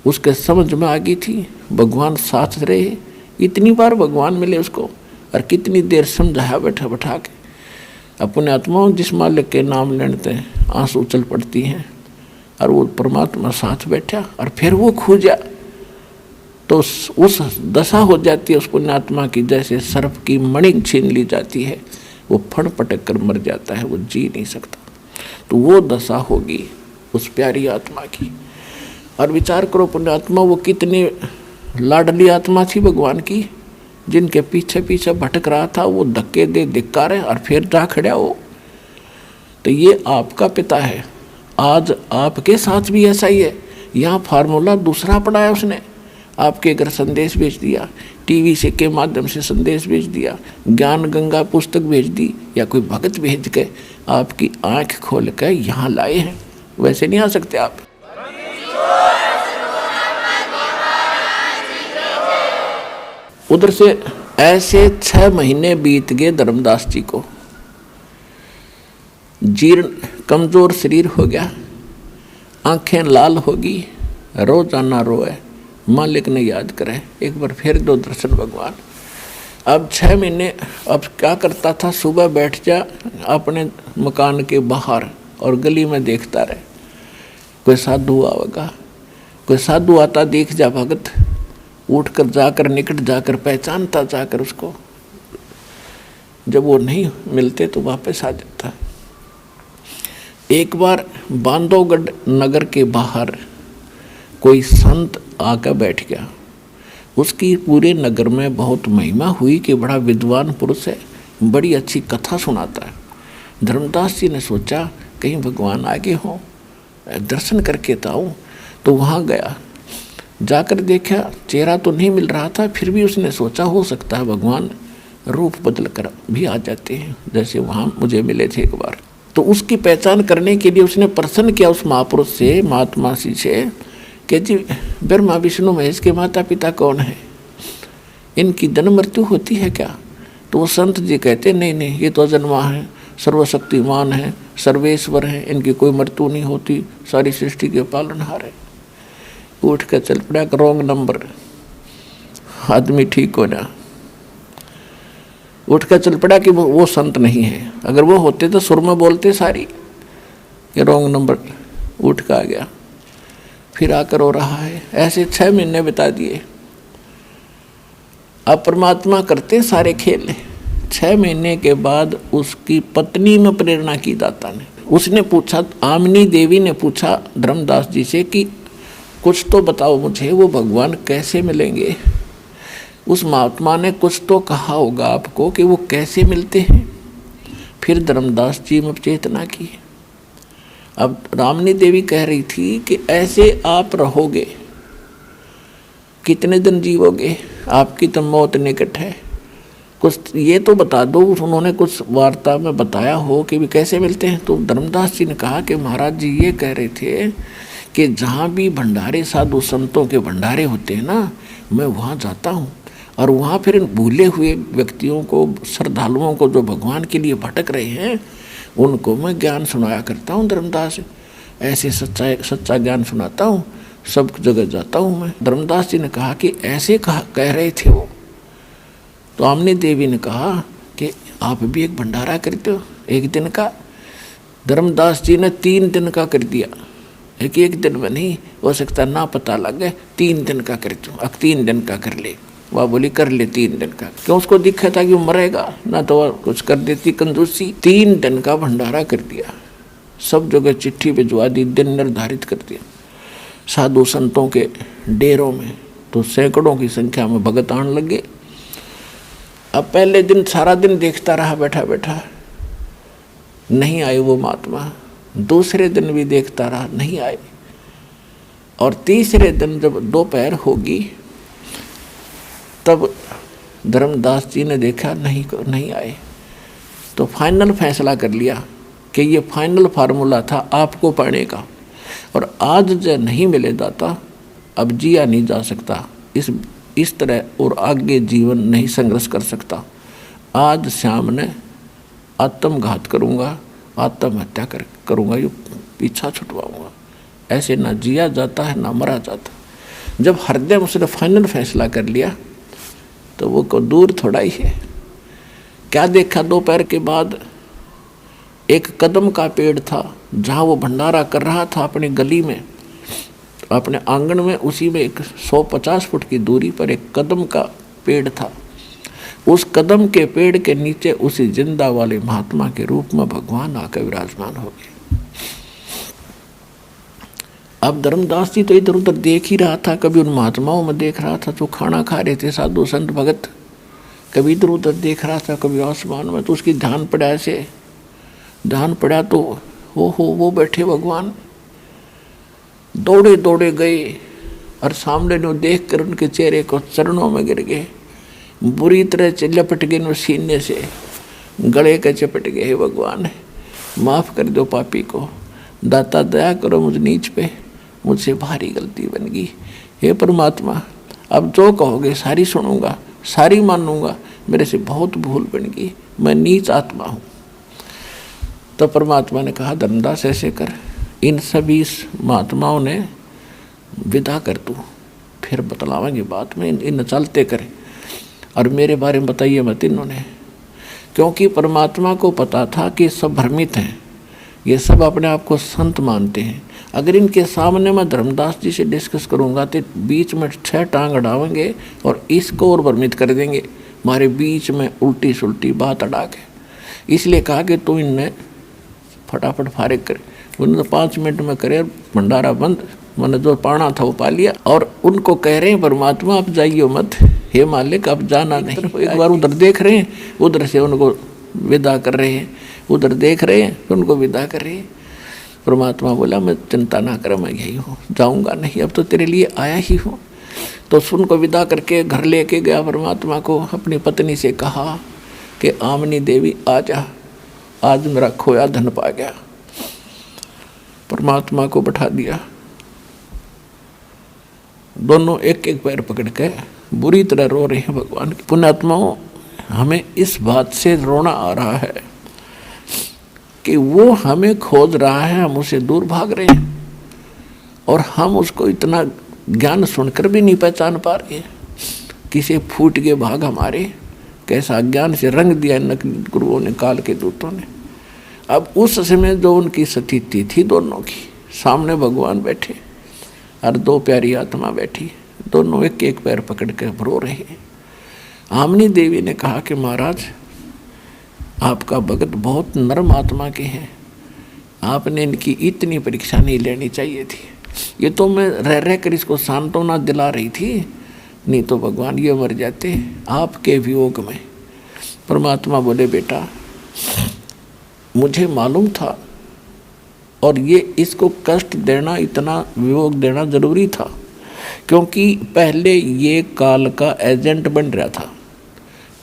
[SPEAKER 1] उसके समझ में आ गई थी भगवान साथ रहे। इतनी बार भगवान मिले उसको और कितनी देर समझाया बैठा बैठा के। अपने आत्माओं, जिस मालिक के नाम लेते हैं आंसू चल पड़ती हैं और वो परमात्मा साथ बैठा और फिर वो खूजा तो उस दशा हो जाती है उस पुण्यात्मा की, जैसे सर्प की मणि छीन ली जाती है, वो फण पटक कर मर जाता है, वो जी नहीं सकता। तो वो दशा होगी उस प्यारी आत्मा की। और विचार करो पुण्यात्मा, वो कितनी लाडली आत्मा थी भगवान की, जिनके पीछे पीछे भटक रहा था, वो धक्के दे धिक्कारे और फिर जा खड़ा हो। तो ये आपका पिता है। आज आपके साथ भी ऐसा ही है। यहाँ फार्मूला दूसरा पढ़ाया उसने, आपके घर संदेश भेज दिया, टीवी से के माध्यम से संदेश भेज दिया, ज्ञान गंगा पुस्तक भेज दी, या कोई भगत भेज के आपकी आंख खोल कर यहाँ लाए हैं। वैसे नहीं आ सकते आप। उधर से ऐसे 6 महीने बीत गए धर्मदास जी को। जीर्ण कमजोर शरीर हो गया, आंखें लाल होगी, रोजाना रोए, मालिक ने याद करे, एक बार फिर दो दर्शन भगवान। अब 6 महीने अब क्या करता था, सुबह बैठ जा अपने मकान के बाहर और गली में देखता रहे, कोई साधु आवेगा, कोई साधु आता देख जा भगत, उठकर जाकर निकट जाकर पहचानता जाकर उसको। जब वो नहीं मिलते तो वापस आ जाता। एक बार बांधवगढ़ नगर के बाहर कोई संत आकर बैठ गया। उसकी पूरे नगर में बहुत महिमा हुई कि बड़ा विद्वान पुरुष है, बड़ी अच्छी कथा सुनाता है। धर्मदास जी ने सोचा कहीं भगवान आगे हों, दर्शन करके तो आऊँ। तो वहाँ गया, जाकर देखा चेहरा तो नहीं मिल रहा था, फिर भी उसने सोचा हो सकता है भगवान रूप बदल कर भी आ जाते हैं, जैसे वहाँ मुझे मिले थे एक बार। तो उसकी पहचान करने के लिए उसने प्रश्न किया उस महापुरुष से, महात्मा जी से, कि जी ब्रह्मा विष्णु महेश के माता पिता कौन है, इनकी जन्म मृत्यु होती है क्या? तो वो संत जी कहते नहीं नहीं, ये तो अजन्मा है, सर्वशक्तिमान है, सर्वेश्वर है, इनकी कोई मृत्यु नहीं होती, सारी सृष्टि के पालनहार है। उठ कर चल पड़ा, रॉन्ग नंबर, आदमी ठीक हो जा। उठ कर चल पड़ा कि वो संत नहीं है, अगर वो होते तो सुर में बोलते सारी, ये रॉन्ग नंबर। उठ कर आ गया, फिर आकर रो रहा है। ऐसे 6 महीने बिता दिए। अब परमात्मा करते सारे खेल। 6 महीने के बाद उसकी पत्नी में प्रेरणा की दाता ने, उसने पूछा, आमिनी देवी ने पूछा धर्मदास जी से कि कुछ तो बताओ मुझे, वो भगवान कैसे मिलेंगे? उस महात्मा ने कुछ तो कहा होगा आपको कि वो कैसे मिलते हैं। फिर धर्मदास जी में चेतना की। अब रामनी देवी कह रही थी कि ऐसे आप रहोगे, कितने दिन जीवोगे, आपकी तो मौत निकट है, कुछ ये तो बता दो। उन्होंने कुछ वार्ता में बताया हो कि भी कैसे मिलते हैं। तो धर्मदास जी ने कहा कि महाराज जी ये कह रहे थे कि जहाँ भी भंडारे साधु संतों के भंडारे होते हैं ना, मैं वहाँ जाता हूँ और वहाँ फिर भूले हुए व्यक्तियों को, श्रद्धालुओं को जो भगवान के लिए भटक रहे हैं, उनको मैं ज्ञान सुनाया करता हूँ। धर्मदास ऐसे सच्चा ज्ञान सुनाता हूँ, सब जगह जाता हूँ मैं। धर्मदास जी ने कहा कि ऐसे कह रहे थे वो। तो आमनी देवी ने कहा कि आप भी एक भंडारा करते हो एक दिन का। धर्मदास जी ने 3 दिन का कर दिया, एक दिन में नहीं हो सकता, ना पता लग गए। 3 दिन का कर दो, अब 3 दिन का कर ले। वह बोली कर ले 3 दिन का, क्यों? उसको दिखा था कि वो मरेगा ना, तो वह कुछ कर देती कंजूसी। 3 दिन का भंडारा कर दिया, सब जगह चिट्ठी भिजवा दी, दिन निर्धारित कर दिया। साधु संतों के डेरों में तो सैकड़ों की संख्या में भगत आने लगे। अब पहले दिन सारा दिन देखता रहा बैठा बैठा, नहीं आए वो महात्मा। दूसरे दिन भी देखता रहा, नहीं आए। और तीसरे दिन जब दोपहर होगी तब धर्मदास जी ने देखा नहीं आए। तो फाइनल फैसला कर लिया कि ये फाइनल फार्मूला था आपको पाने का, और आज जो नहीं मिले दाता अब जिया नहीं जा सकता इस तरह, और आगे जीवन नहीं संघर्ष कर सकता। आज शाम ने आत्मघात करूँगा, आत्महत्या करूँगा, ये पीछा छुटवाऊँगा। ऐसे ना जिया जाता है ना मरा जाता। जब हृदय में उसने फाइनल फैसला कर लिया तो वो को दूर थोड़ा ही है। क्या देखा दोपहर के बाद? एक कदम का पेड़ था, जहाँ वो भंडारा कर रहा था अपनी गली में, अपने आंगन में, उसी में एक 150 फुट की दूरी पर एक कदम का पेड़ था। उस कदम के पेड़ के नीचे उसी जिंदा वाले महात्मा के रूप में भगवान आकर विराजमान हो गए। अब धर्मदास जी तो इधर उधर देख ही रहा था, कभी उन महात्माओं में देख रहा था जो खाना खा रहे थे, साधु संत भगत, कभी इधर उधर देख रहा था, कभी आसमान में। तो उसकी ध्यान पड़ा, ऐसे ध्यान पड़ा तो वो बैठे भगवान दौड़े दौड़े गए और सामने नो देख कर उनके चेहरे को चरणों में गिर गए, बुरी तरह से लपट गए नो सीने से, गले के चपट गए। हे भगवान माफ़ कर दो पापी को, दाता दया करो मुझ नीच पे, मुझसे भारी गलती बन गई। हे परमात्मा अब जो कहोगे सारी सुनूंगा, सारी मानूंगा, मेरे से बहुत भूल बन गई, मैं नीच आत्मा हूँ। तो परमात्मा ने कहा धर्मदास ऐसे कर, इन सभी महात्माओं ने विदा कर तू, फिर बतलावेंगे बात में, इन चलते करे और मेरे बारे में बताइए मत इन्होंने। क्योंकि परमात्मा को पता था कि सब भ्रमित हैं, ये सब अपने आप को संत मानते हैं। अगर इनके सामने मैं धर्मदास जी से डिस्कस करूंगा तो बीच में 6 टांग अड़ावेंगे और इसको और भ्रमित कर देंगे, हमारे बीच में उल्टी सुल्टी बात अड़ा के। इसलिए कहा कि तू इनने फटाफट फारिग करे। उन्होंने तो 5 मिनट में करे, भंडारा बंद, मैंने जो पाना था वो पा लिया। और उनको कह रहे हैं परमात्मा आप जाइयो मत, हे मालिक आप जाना नहीं। एक बार उधर देख रहे हैं, उधर से उनको विदा कर रहे हैं, उधर देख रहे हैं उनको विदा कर रहे हैं। परमात्मा बोला मैं चिंता ना कर, मैं यही हूँ, जाऊँगा नहीं, अब तो तेरे लिए आया ही हूँ। तो सुन को विदा करके घर लेके गया। परमात्मा को अपनी पत्नी से कहा कि आमनी देवी आ जा, आज मेरा खोया धन पा गया। परमात्मा को बैठा दिया, दोनों एक एक पैर पकड़ के बुरी तरह रो रहे हैं। भगवान की पुण्यात्माओं, हमें इस बात से रोना आ रहा है कि वो हमें खोज रहा है, हम उसे दूर भाग रहे हैं, और हम उसको इतना ज्ञान सुनकर भी नहीं पहचान पा रहे हैं। किसे फूट के भाग हमारे, कैसा ज्ञान से रंग दिया नकली गुरुओं ने, काल के दूतों ने। अब उस समय जो उनकी स्थिति थी दोनों की, सामने भगवान बैठे और 2 प्यारी आत्मा बैठी, दोनों एक एक पैर पकड़ के रो रहे हैं। आमनी देवी ने कहा कि महाराज आपका भगत बहुत नर्म आत्मा के हैं, आपने इनकी इतनी परीक्षा नहीं लेनी चाहिए थी। ये तो मैं रह रह कर इसको सांत्वना दिला रही थी, नहीं तो भगवान ये मर जाते आपके वियोग में। परमात्मा बोले बेटा मुझे मालूम था, और ये इसको कष्ट देना, इतना वियोग देना जरूरी था, क्योंकि पहले ये काल का एजेंट बन रहा था।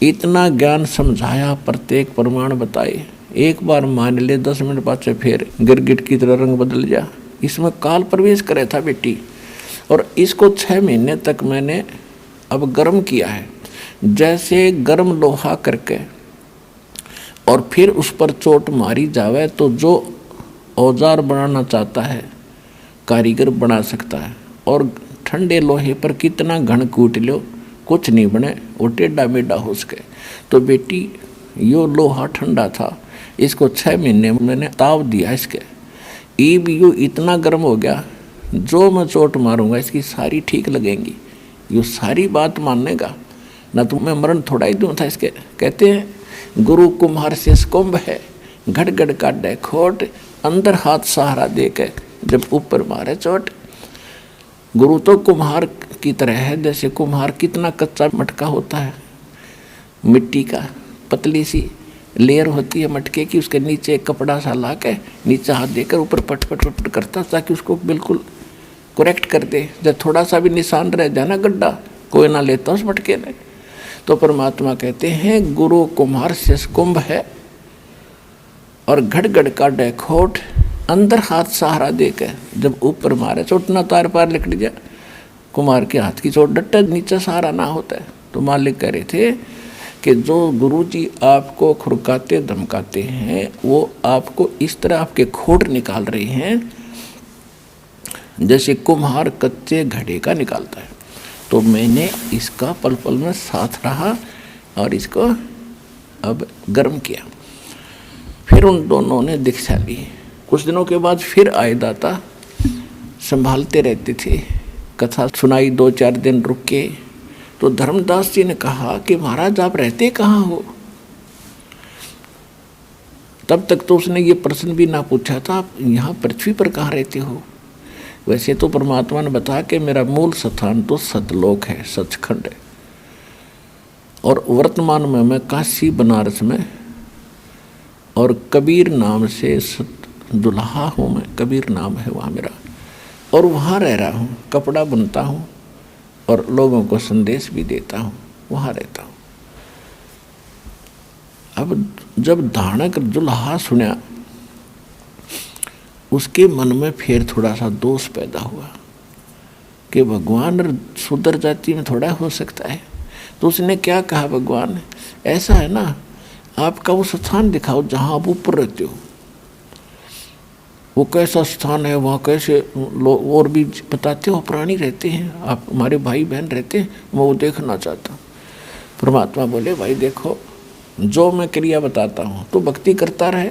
[SPEAKER 1] इतना ज्ञान समझाया, प्रत्येक प्रमाण बताए, एक बार मान ले 10 मिनट बाद से फिर गिरगिट की तरह रंग बदल जा। इसमें काल प्रवेश करे था बेटी, और इसको 6 महीने तक मैंने अब गर्म किया है, जैसे गर्म लोहा करके और फिर उस पर चोट मारी जावे तो जो औजार बनाना चाहता है कारीगर बना सकता है। और ठंडे लोहे पर कितना घन कूट लो कुछ नहीं बने, वो टेढ़ा मेढ़ा हो सके। तो बेटी यो लोहा ठंडा था, इसको 6 महीने मैंने ताव दिया इसके, ईब यू इतना गर्म हो गया, जो मैं चोट मारूंगा इसकी सारी ठीक लगेंगी, यो सारी बात मानेगा ना, तो मैं मरण थोड़ा ही दूँ था इसके। कहते हैं गुरु कुम्हार से कुंभ है, घट घट काटे खोट, अंदर हाथ सहारा दे के जब ऊपर मारे चोट। गुरु तो कुम्हार की तरह है, जैसे कुम्हार कितना कच्चा मटका होता है, मिट्टी का पतली सी लेयर होती है मटके की, उसके नीचे एक कपड़ा सा ला के नीचे हाथ देकर ऊपर पट पट पट करता ताकि उसको बिल्कुल करेक्ट कर दे। जब थोड़ा सा भी निशान रह जाए ना गड्ढा, कोई ना लेता उस मटके में। तो परमात्मा कहते हैं गुरु कुम्हार से कुंभ है, और घड़ काटे खोट, अंदर हाथ सहारा देकर जब ऊपर मारे चोट ना तार पार लिकट जा। कुमार के हाथ की चोट डट्टा नीचे सहारा ना होता है। तो मालिक कह रहे थे कि जो गुरुजी आपको खुरकाते धमकाते हैं वो आपको इस तरह आपके खोट निकाल रहे हैं जैसे कुम्हार कच्चे घड़े का निकालता है। तो मैंने इसका पल पल में साथ रहा और इसको अब गर्म किया। फिर उन दोनों ने दीक्षा ली। कुछ दिनों के बाद फिर आए दाता, संभालते रहते थे। कथा सुनाई, 2-4 दिन रुक के। तो धर्मदास जी ने कहा कि महाराज आप रहते कहाँ हो? तब तक तो उसने ये प्रश्न भी ना पूछा था, आप यहाँ पृथ्वी पर कहाँ रहते हो? वैसे तो परमात्मा ने बताया कि मेरा मूल स्थान तो सतलोक है, सचखंड है, और वर्तमान में मैं काशी बनारस में और कबीर नाम से दुल्हा हूँ। मैं कबीर नाम है वहाँ मेरा, और वहाँ रह रहा हूँ। कपड़ा बुनता हूँ और लोगों को संदेश भी देता हूँ, वहाँ रहता हूँ। अब जब धानक दुल्हा सुना, उसके मन में फिर थोड़ा सा दोष पैदा हुआ कि भगवान सुधर जाति में थोड़ा हो सकता है। तो उसने क्या कहा, भगवान ऐसा है ना, आपका वो स्थान दिखाओ जहाँ आप ऊपर रहते हो। वो कैसा स्थान है, वहाँ कैसे लोग और भी बताते हो, प्राणी रहते हैं, आप हमारे भाई बहन रहते हैं, मैं वो देखना चाहता हूँ। परमात्मा बोले भाई देखो, जो मैं क्रिया बताता हूँ तो भक्ति करता रहे।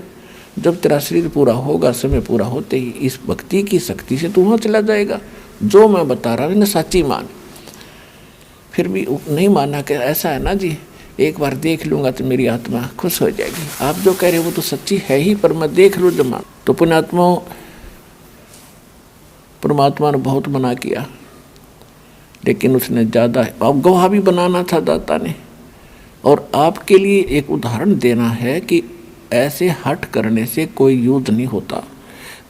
[SPEAKER 1] जब तेरा शरीर पूरा होगा, समय पूरा होते ही इस भक्ति की शक्ति से तू वहाँ चला जाएगा। जो मैं बता रहा हूँ सच्ची मान। फिर भी नहीं माना कि ऐसा है ना जी, एक बार देख लूँगा तो मेरी आत्मा खुश हो जाएगी। आप जो कह रहे हो वो तो सच्ची है ही, पर मैं देख लूँ जमा। तो पुण्यात्मा परमात्मा ने बहुत मना किया, लेकिन उसने ज़्यादा अब गवाह भी बनाना था दाता ने। और आपके लिए एक उदाहरण देना है कि ऐसे हट करने से कोई युद्ध नहीं होता।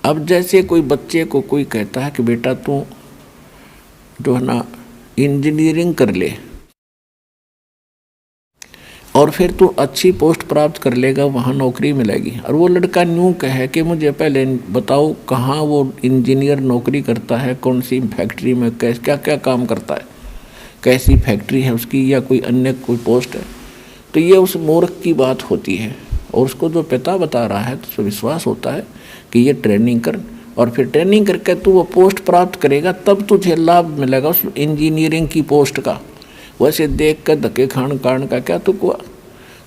[SPEAKER 1] अब जैसे कोई बच्चे को कोई कहता है कि बेटा तू जो है ना इंजीनियरिंग कर ले और फिर तू अच्छी पोस्ट प्राप्त कर लेगा, वहाँ नौकरी मिलेगी। और वो लड़का न्यू कहे कि मुझे पहले बताओ कहाँ वो इंजीनियर नौकरी करता है, कौन सी फैक्ट्री में, कैसे क्या क्या काम करता है, कैसी फैक्ट्री है उसकी, या कोई अन्य कोई पोस्ट है। तो ये उस मूर्ख की बात होती है। और उसको जो पिता बता रहा है तो विश्वास होता है कि ये ट्रेनिंग कर, और फिर ट्रेनिंग करके तू वो पोस्ट प्राप्त करेगा, तब तुझे लाभ मिलेगा उस इंजीनियरिंग की पोस्ट का। वैसे देख कर धक्के खान का क्या तुक हुआ।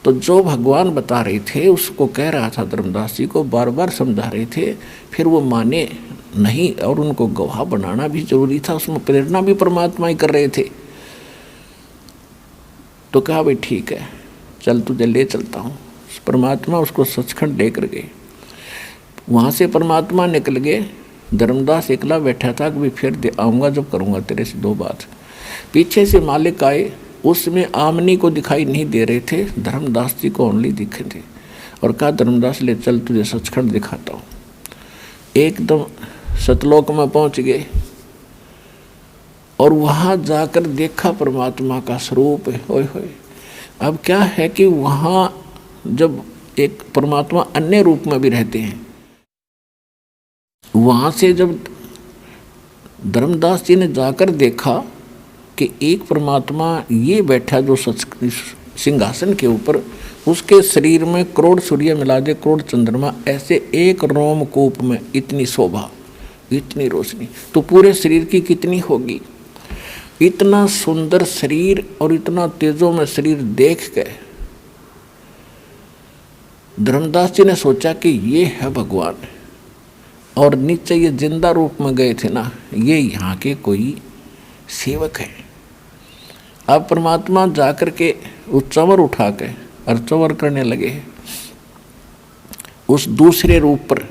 [SPEAKER 1] तो जो भगवान बता रहे थे उसको कह रहा था, धर्मदास जी को बार बार समझा रहे थे, फिर वो माने नहीं। और उनको गवाह बनाना भी जरूरी था, उसमें प्रेरणा भी परमात्मा ही कर रहे थे। तो कहा भाई ठीक है, चल तुझे ले चलता हूँ। परमात्मा उसको सचखंड लेकर गए। वहाँ से परमात्मा निकल गए। धर्मदास एकला बैठा था कि फिर आऊँगा जब करूँगा तेरे से 2 बात। पीछे से मालिक आए, उसमें आमनी को दिखाई नहीं दे रहे थे, धर्मदास जी को ओनली दिखे थे। और कहा धर्मदास ले चल तुझे सचखंड दिखाता हूँ। एकदम सतलोक में पहुँच गए और वहाँ जाकर देखा परमात्मा का स्वरूप है। होय होय। अब क्या है कि वहाँ जब एक परमात्मा अन्य रूप में भी रहते हैं, वहाँ से जब धर्मदास जी ने जाकर देखा कि एक परमात्मा ये बैठा जो सच सिंहासन के ऊपर, उसके शरीर में करोड़ सूर्य मिला दे, करोड़ चंद्रमा, ऐसे एक रोमकूप में इतनी शोभा, इतनी रोशनी, तो पूरे शरीर की कितनी होगी। इतना सुंदर शरीर और इतना तेजों में शरीर देख के धर्मदास जी ने सोचा कि ये है भगवान। और नीचे ये जिंदा रूप में गए थे ना, ये यहाँ के कोई सेवक है। अब परमात्मा जाकर के उस चंवर उठा के और चंवर करने लगे उस दूसरे रूप पर।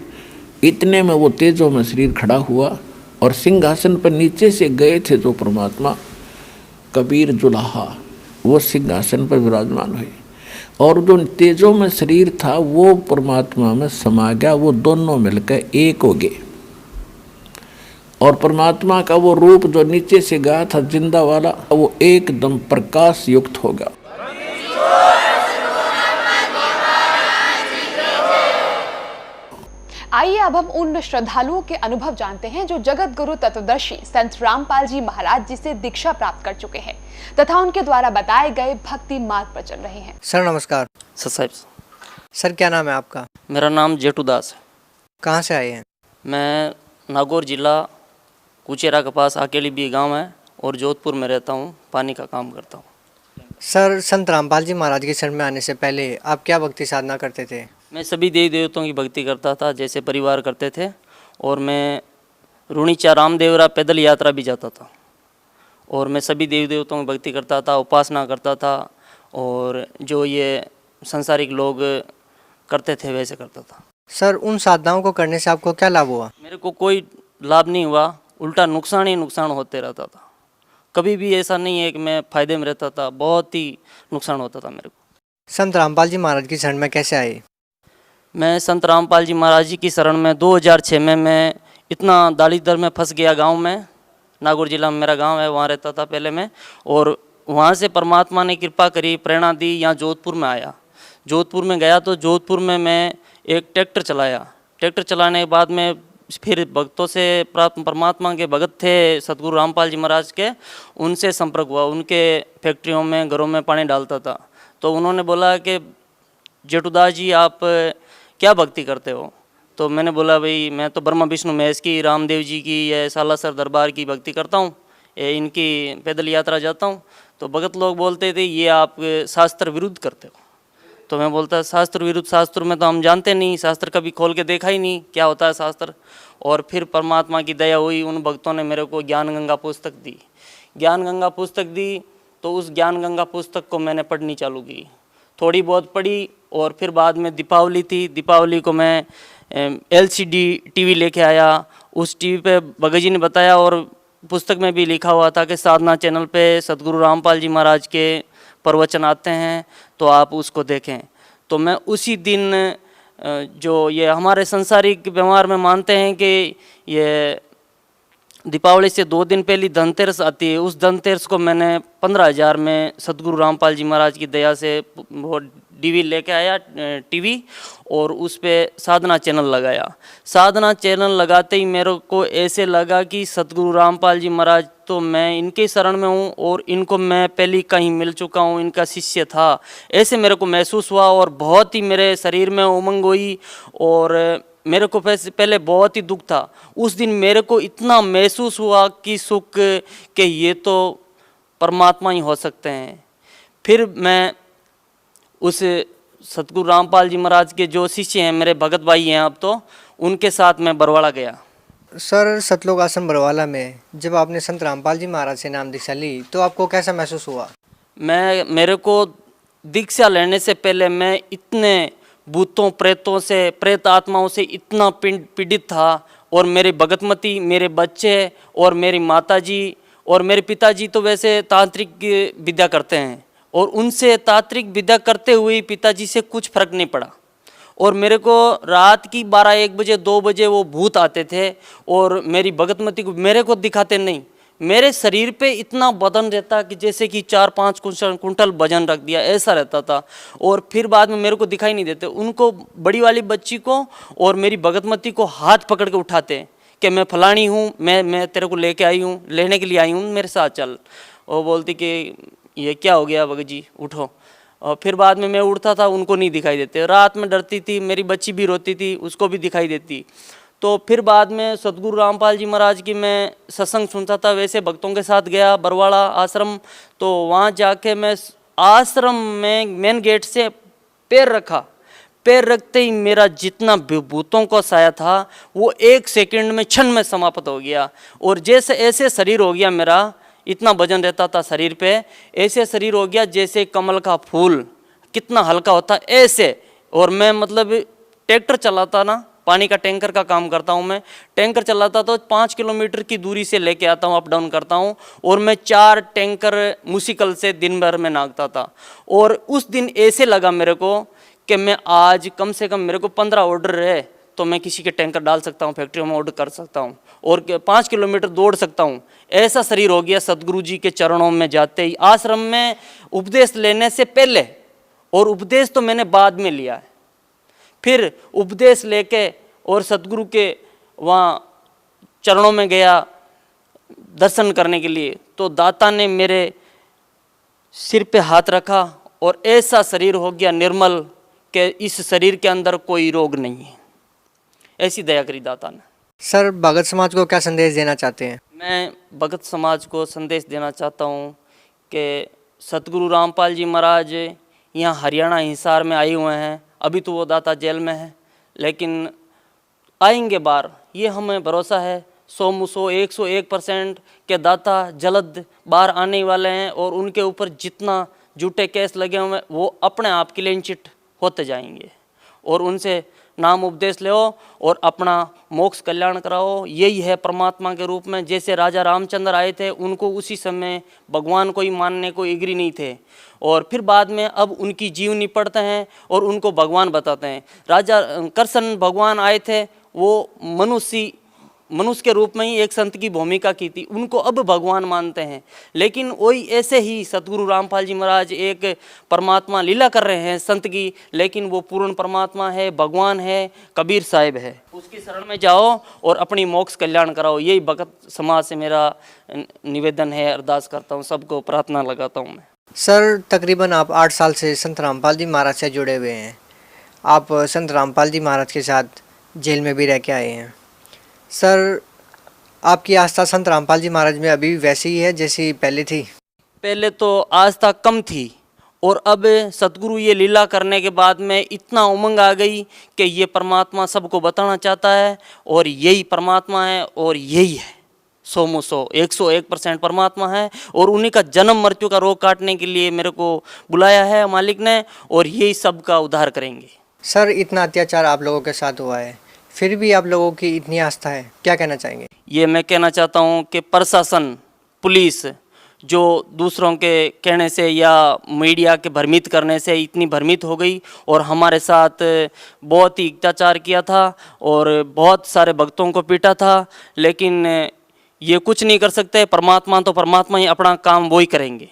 [SPEAKER 1] इतने में वो तेजों में शरीर खड़ा हुआ और सिंहासन पर नीचे से गए थे जो परमात्मा कबीर जुलाहा, वो सिंहासन पर विराजमान हुए। और जो तेजों में शरीर था वो परमात्मा में समा गया, वो दोनों मिलकर एक हो गए। और परमात्मा का वो रूप जो नीचे से गया था जिंदा वाला, वो एकदम प्रकाश युक्त हो गया।
[SPEAKER 2] आइए अब हम उन श्रद्धालुओं के अनुभव जानते हैं जो जगत गुरु तत्वदर्शी संत रामपाल जी महाराज जी से दीक्षा प्राप्त कर चुके हैं तथा उनके द्वारा बताए गए भक्ति मार्ग पर चल रहे हैं।
[SPEAKER 3] सर नमस्कार।
[SPEAKER 4] साहब,
[SPEAKER 3] सर क्या नाम है आपका?
[SPEAKER 4] मेरा नाम जेठू दास है।
[SPEAKER 3] कहाँ से आए हैं?
[SPEAKER 4] मैं नागौर जिला कुचेरा के पास अकेली भी गांव है और जोधपुर में रहता हूँ, पानी का काम करता हूँ।
[SPEAKER 3] सर संत रामपाल जी महाराज के शरण में आने से पहले आप क्या भक्ति साधना करते थे?
[SPEAKER 4] मैं सभी देवी देवताओं की भक्ति करता था जैसे परिवार करते थे, और मैं रुणीचा रामदेवरा पैदल यात्रा भी जाता था, और मैं सभी देवी देवताओं की भक्ति करता था, उपासना करता था, और जो ये संसारिक लोग करते थे वैसे करता था।
[SPEAKER 3] सर उन साधनाओं को करने से आपको क्या लाभ हुआ?
[SPEAKER 4] मेरे को कोई लाभ नहीं हुआ, उल्टा नुकसान ही नुकसान होते रहता था। कभी भी ऐसा नहीं है कि मैं फ़ायदे में रहता था, बहुत ही नुकसान होता था मेरे को।
[SPEAKER 3] संत रामपाल जी महाराज की शरण में कैसे आए?
[SPEAKER 4] मैं संत रामपाल जी महाराज जी की शरण में 2006 में मैं इतना दालिदर में फंस गया गांव में। नागौर जिला में मेरा गांव है, वहाँ रहता था पहले मैं, और वहाँ से परमात्मा ने कृपा करी, प्रेरणा दी, यहाँ जोधपुर में आया। जोधपुर में गया तो जोधपुर में मैं एक ट्रैक्टर चलाया। ट्रैक्टर चलाने के बाद में फिर भक्तों से प्राप्त, परमात्मा के भगत थे सतगुरु रामपाल जी महाराज के, उनसे संपर्क हुआ। उनके फैक्ट्रियों में, घरों में पानी डालता था, तो उन्होंने बोला कि जेठूदास जी आप क्या भक्ति करते हो? तो मैंने बोला भाई मैं तो ब्रह्मा विष्णु महेश की, रामदेव जी की, या सालासर दरबार की भक्ति करता हूँ, इनकी पैदल यात्रा जाता हूँ। तो भगत लोग बोलते थे ये आप शास्त्र विरुद्ध करते हो। तो मैं बोलता शास्त्र विरुद्ध, शास्त्र में तो हम जानते नहीं, शास्त्र कभी खोल के देखा ही नहीं क्या होता है शास्त्र। और फिर परमात्मा की दया हुई, उन भक्तों ने मेरे को ज्ञान गंगा पुस्तक दी। ज्ञान गंगा पुस्तक दी तो उस ज्ञान गंगा पुस्तक को मैंने पढ़नी चालू की, थोड़ी बहुत पढ़ी। और फिर बाद में दीपावली थी, दीपावली को मैं LCD टीवी लेके आया। उस टीवी पे भगत जी ने बताया, और पुस्तक में भी लिखा हुआ था कि साधना चैनल पे सतगुरु रामपाल जी महाराज के प्रवचन आते हैं, तो आप उसको देखें। तो मैं उसी दिन, जो ये हमारे संसारिक व्यवहार में मानते हैं कि ये दीपावली से 2 दिन पहले धनतेरस आती है, उस धनतेरस को मैंने 15,000 में सतगुरु रामपाल जी महाराज की दया से वो डीवी लेके आया, टीवी, और उस पे साधना चैनल लगाया। साधना चैनल लगाते ही मेरे को ऐसे लगा कि सतगुरु रामपाल जी महाराज तो मैं इनके शरण में हूँ, और इनको मैं पहले कहीं मिल चुका हूँ, इनका शिष्य था, ऐसे मेरे को महसूस हुआ। और बहुत ही मेरे शरीर में उमंग हुई, और मेरे को पहले बहुत ही दुख था। उस दिन मेरे को इतना महसूस हुआ कि सुख कि ये तो परमात्मा ही हो सकते हैं। फिर मैं उस सतगुरु रामपाल जी महाराज के जो शिष्य हैं, मेरे भगत भाई हैं अब तो, उनके साथ मैं बरवाड़ा गया।
[SPEAKER 3] सर सतलोक आश्रम बरवाला में जब आपने संत रामपाल जी महाराज से नाम दीक्षा ली तो आपको कैसा महसूस हुआ?
[SPEAKER 4] मेरे को दीक्षा लेने से पहले मैं इतने भूतों, प्रेतों से, प्रेत आत्माओं से इतना पीड़ित था, और मेरे भगतमती, मेरे बच्चे और मेरी माताजी और मेरे पिताजी तो वैसे तांत्रिक विद्या करते हैं, और उनसे तांत्रिक विद्या करते हुए पिताजी से कुछ फर्क नहीं पड़ा। और मेरे को रात की 12-1 बजे, 2 बजे वो भूत आते थे, और मेरी भगतमती को मेरे को दिखाते नहीं। मेरे शरीर पे इतना वजन रहता कि जैसे कि 4-5 कुंटल वजन रख दिया, ऐसा रहता था। और फिर बाद में मेरे को दिखाई नहीं देते। उनको, बड़ी वाली बच्ची को और मेरी भगतमती को हाथ पकड़ के उठाते कि मैं फलानी हूँ, मैं तेरे को लेके आई हूँ, लेने के लिए आई हूँ, मेरे साथ चल। वो बोलती कि ये क्या हो गया भगत जी, उठो। और फिर बाद में मैं उठता था, उनको नहीं दिखाई देते। रात में डरती थी, मेरी बच्ची भी रोती थी, उसको भी दिखाई देती। तो फिर बाद में सतगुरु रामपाल जी महाराज की मैं सत्संग सुनता था, वैसे भक्तों के साथ गया बरवाड़ा आश्रम। तो वहाँ जाके मैं आश्रम में मेन गेट से पैर रखा। पैर रखते ही मेरा जितना भूतों का साया था वो 1 सेकंड में, क्षण में समाप्त हो गया। और जैसे ऐसे शरीर हो गया मेरा, इतना वजन रहता था शरीर पे, ऐसे शरीर हो गया जैसे कमल का फूल कितना हल्का होता, ऐसे। और मैं मतलब ट्रैक्टर चलाता ना, पानी का टैंकर का काम करता हूँ मैं, टैंकर चलाता तो 5 किलोमीटर की दूरी से लेके आता हूँ, अप डाउन करता हूँ, और मैं 4 टैंकर मुश्किल से दिन भर में नागता था। और उस दिन ऐसे लगा मेरे को कि मैं आज कम से कम, मेरे को 15 ऑर्डर है तो मैं किसी के टैंकर डाल सकता हूँ, फैक्ट्रियों में ऑर्डर कर सकता हूँ, और 5 किलोमीटर दौड़ सकता हूँ। ऐसा शरीर हो गया सदगुरु जी के चरणों में जाते ही। आश्रम में उपदेश लेने से पहले, और उपदेश तो मैंने बाद में लिया है, फिर उपदेश लेके और सतगुरु के वहाँ चरणों में गया दर्शन करने के लिए, तो दाता ने मेरे सिर पे हाथ रखा और ऐसा शरीर हो गया निर्मल कि इस शरीर के अंदर कोई रोग नहीं है। ऐसी दया करी दाता ने।
[SPEAKER 3] सर भगत समाज को क्या संदेश देना चाहते हैं?
[SPEAKER 4] मैं भगत समाज को संदेश देना चाहता हूँ कि सतगुरु रामपाल जी महाराज यहाँ हरियाणा हिसार में आए हुए हैं। अभी तो वो दाता जेल में है, लेकिन आएंगे बाहर, ये हमें भरोसा है। 101% के दाता जल्द बाहर आने वाले हैं और उनके ऊपर जितना झूठे केस लगे हुए हैं वो अपने आप क्लीन चिट होते जाएंगे। और उनसे नाम उपदेश लो और अपना मोक्ष कल्याण कराओ। यही है परमात्मा के रूप में। जैसे राजा रामचंद्र आए थे, उनको उसी समय भगवान को ही मानने को एग्री नहीं थे, और फिर बाद में अब उनकी जीवनी पढ़ते हैं और उनको भगवान बताते हैं। राजा कृष्ण भगवान आए थे, वो मनुष्य के रूप में ही एक संत की भूमिका की थी, उनको अब भगवान मानते हैं। लेकिन वही ऐसे ही सतगुरु रामपाल जी महाराज एक परमात्मा लीला कर रहे हैं संत की, लेकिन वो पूर्ण परमात्मा है, भगवान है, कबीर साहिब है। उसकी शरण में जाओ और अपनी मोक्ष कल्याण कराओ। यही भगत समाज से मेरा निवेदन है, अरदास करता हूँ, सबको प्रार्थना लगाता हूँ मैं।
[SPEAKER 3] सर तकरीबन आप 8 साल से संत रामपाल जी महाराज से जुड़े हुए हैं। आप संत रामपाल जी महाराज के साथ जेल में भी रह के आए हैं। सर आपकी आस्था संत रामपाल जी महाराज में अभी वैसी ही है जैसी पहले थी?
[SPEAKER 4] पहले तो आस्था कम थी, और अब सतगुरु ये लीला करने के बाद में इतना उमंग आ गई कि ये परमात्मा सबको बताना चाहता है और यही परमात्मा है और यही है 101% परमात्मा है। और उन्हीं का जन्म मृत्यु का रोग काटने के लिए मेरे को बुलाया है मालिक ने, और यही सबका उद्धार करेंगे।
[SPEAKER 3] सर इतना अत्याचार आप लोगों के साथ हुआ है, फिर भी आप लोगों की इतनी आस्था है, क्या कहना चाहेंगे?
[SPEAKER 4] ये मैं कहना चाहता हूँ कि प्रशासन, पुलिस जो दूसरों के कहने से या मीडिया के भ्रमित करने से इतनी भ्रमित हो गई और हमारे साथ बहुत ही अत्याचार किया था और बहुत सारे भक्तों को पीटा था, लेकिन ये कुछ नहीं कर सकते। परमात्मा तो परमात्मा ही अपना काम वही करेंगे।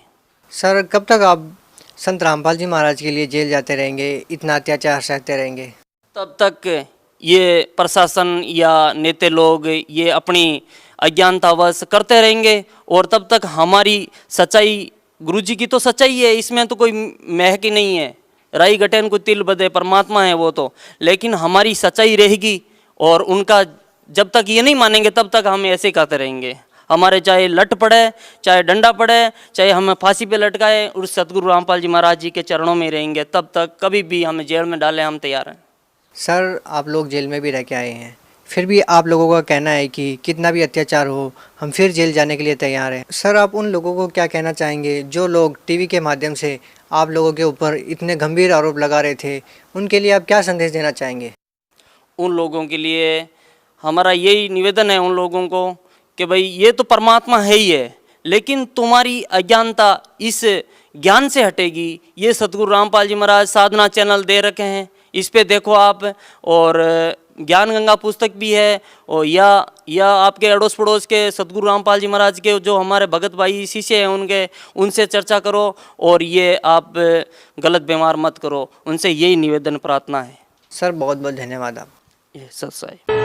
[SPEAKER 3] सर कब तक आप संत रामपाल जी महाराज के लिए जेल जाते रहेंगे, इतना अत्याचार सहते रहेंगे?
[SPEAKER 4] तब तक ये प्रशासन या नेता लोग ये अपनी अज्ञानतावश करते रहेंगे, और तब तक हमारी सच्चाई, गुरुजी की तो सच्चाई है, इसमें तो कोई महक ही नहीं है। राई गटेन को तिल बदे, परमात्मा है वो तो, लेकिन हमारी सच्चाई रहेगी। और उनका जब तक ये नहीं मानेंगे तब तक हम ऐसे करते रहेंगे। हमारे चाहे लट पड़े, चाहे डंडा पड़े, चाहे हमें फांसी पे लटकाए, उस सतगुरु रामपाल जी महाराज जी के चरणों में रहेंगे। तब तक कभी भी हमें जेल में डालें, हम तैयार हैं।
[SPEAKER 3] सर आप लोग जेल में भी रह के आए हैं, फिर भी आप लोगों का कहना है कि कितना भी अत्याचार हो हम फिर जेल जाने के लिए तैयार हैं। सर आप उन लोगों को क्या कहना चाहेंगे जो लोग टीवी के माध्यम से आप लोगों के ऊपर इतने गंभीर आरोप लगा रहे थे, उनके लिए आप क्या संदेश देना चाहेंगे?
[SPEAKER 4] उन लोगों के लिए हमारा यही निवेदन है उन लोगों को कि भाई ये तो परमात्मा है ही है, लेकिन तुम्हारी अज्ञानता इस ज्ञान से हटेगी। ये सतगुरु रामपाल जी महाराज साधना चैनल दे रखे हैं, इस पे देखो आप, और ज्ञान गंगा पुस्तक भी है, और या आपके अड़ोस पड़ोस के सतगुरु रामपाल जी महाराज के जो हमारे भगत भाई शिष्य हैं उनसे चर्चा करो, और ये आप गलत व्यवहार मत करो। उनसे यही निवेदन प्रार्थना है।
[SPEAKER 3] सर बहुत बहुत धन्यवाद। आप
[SPEAKER 4] ये सच्चाई।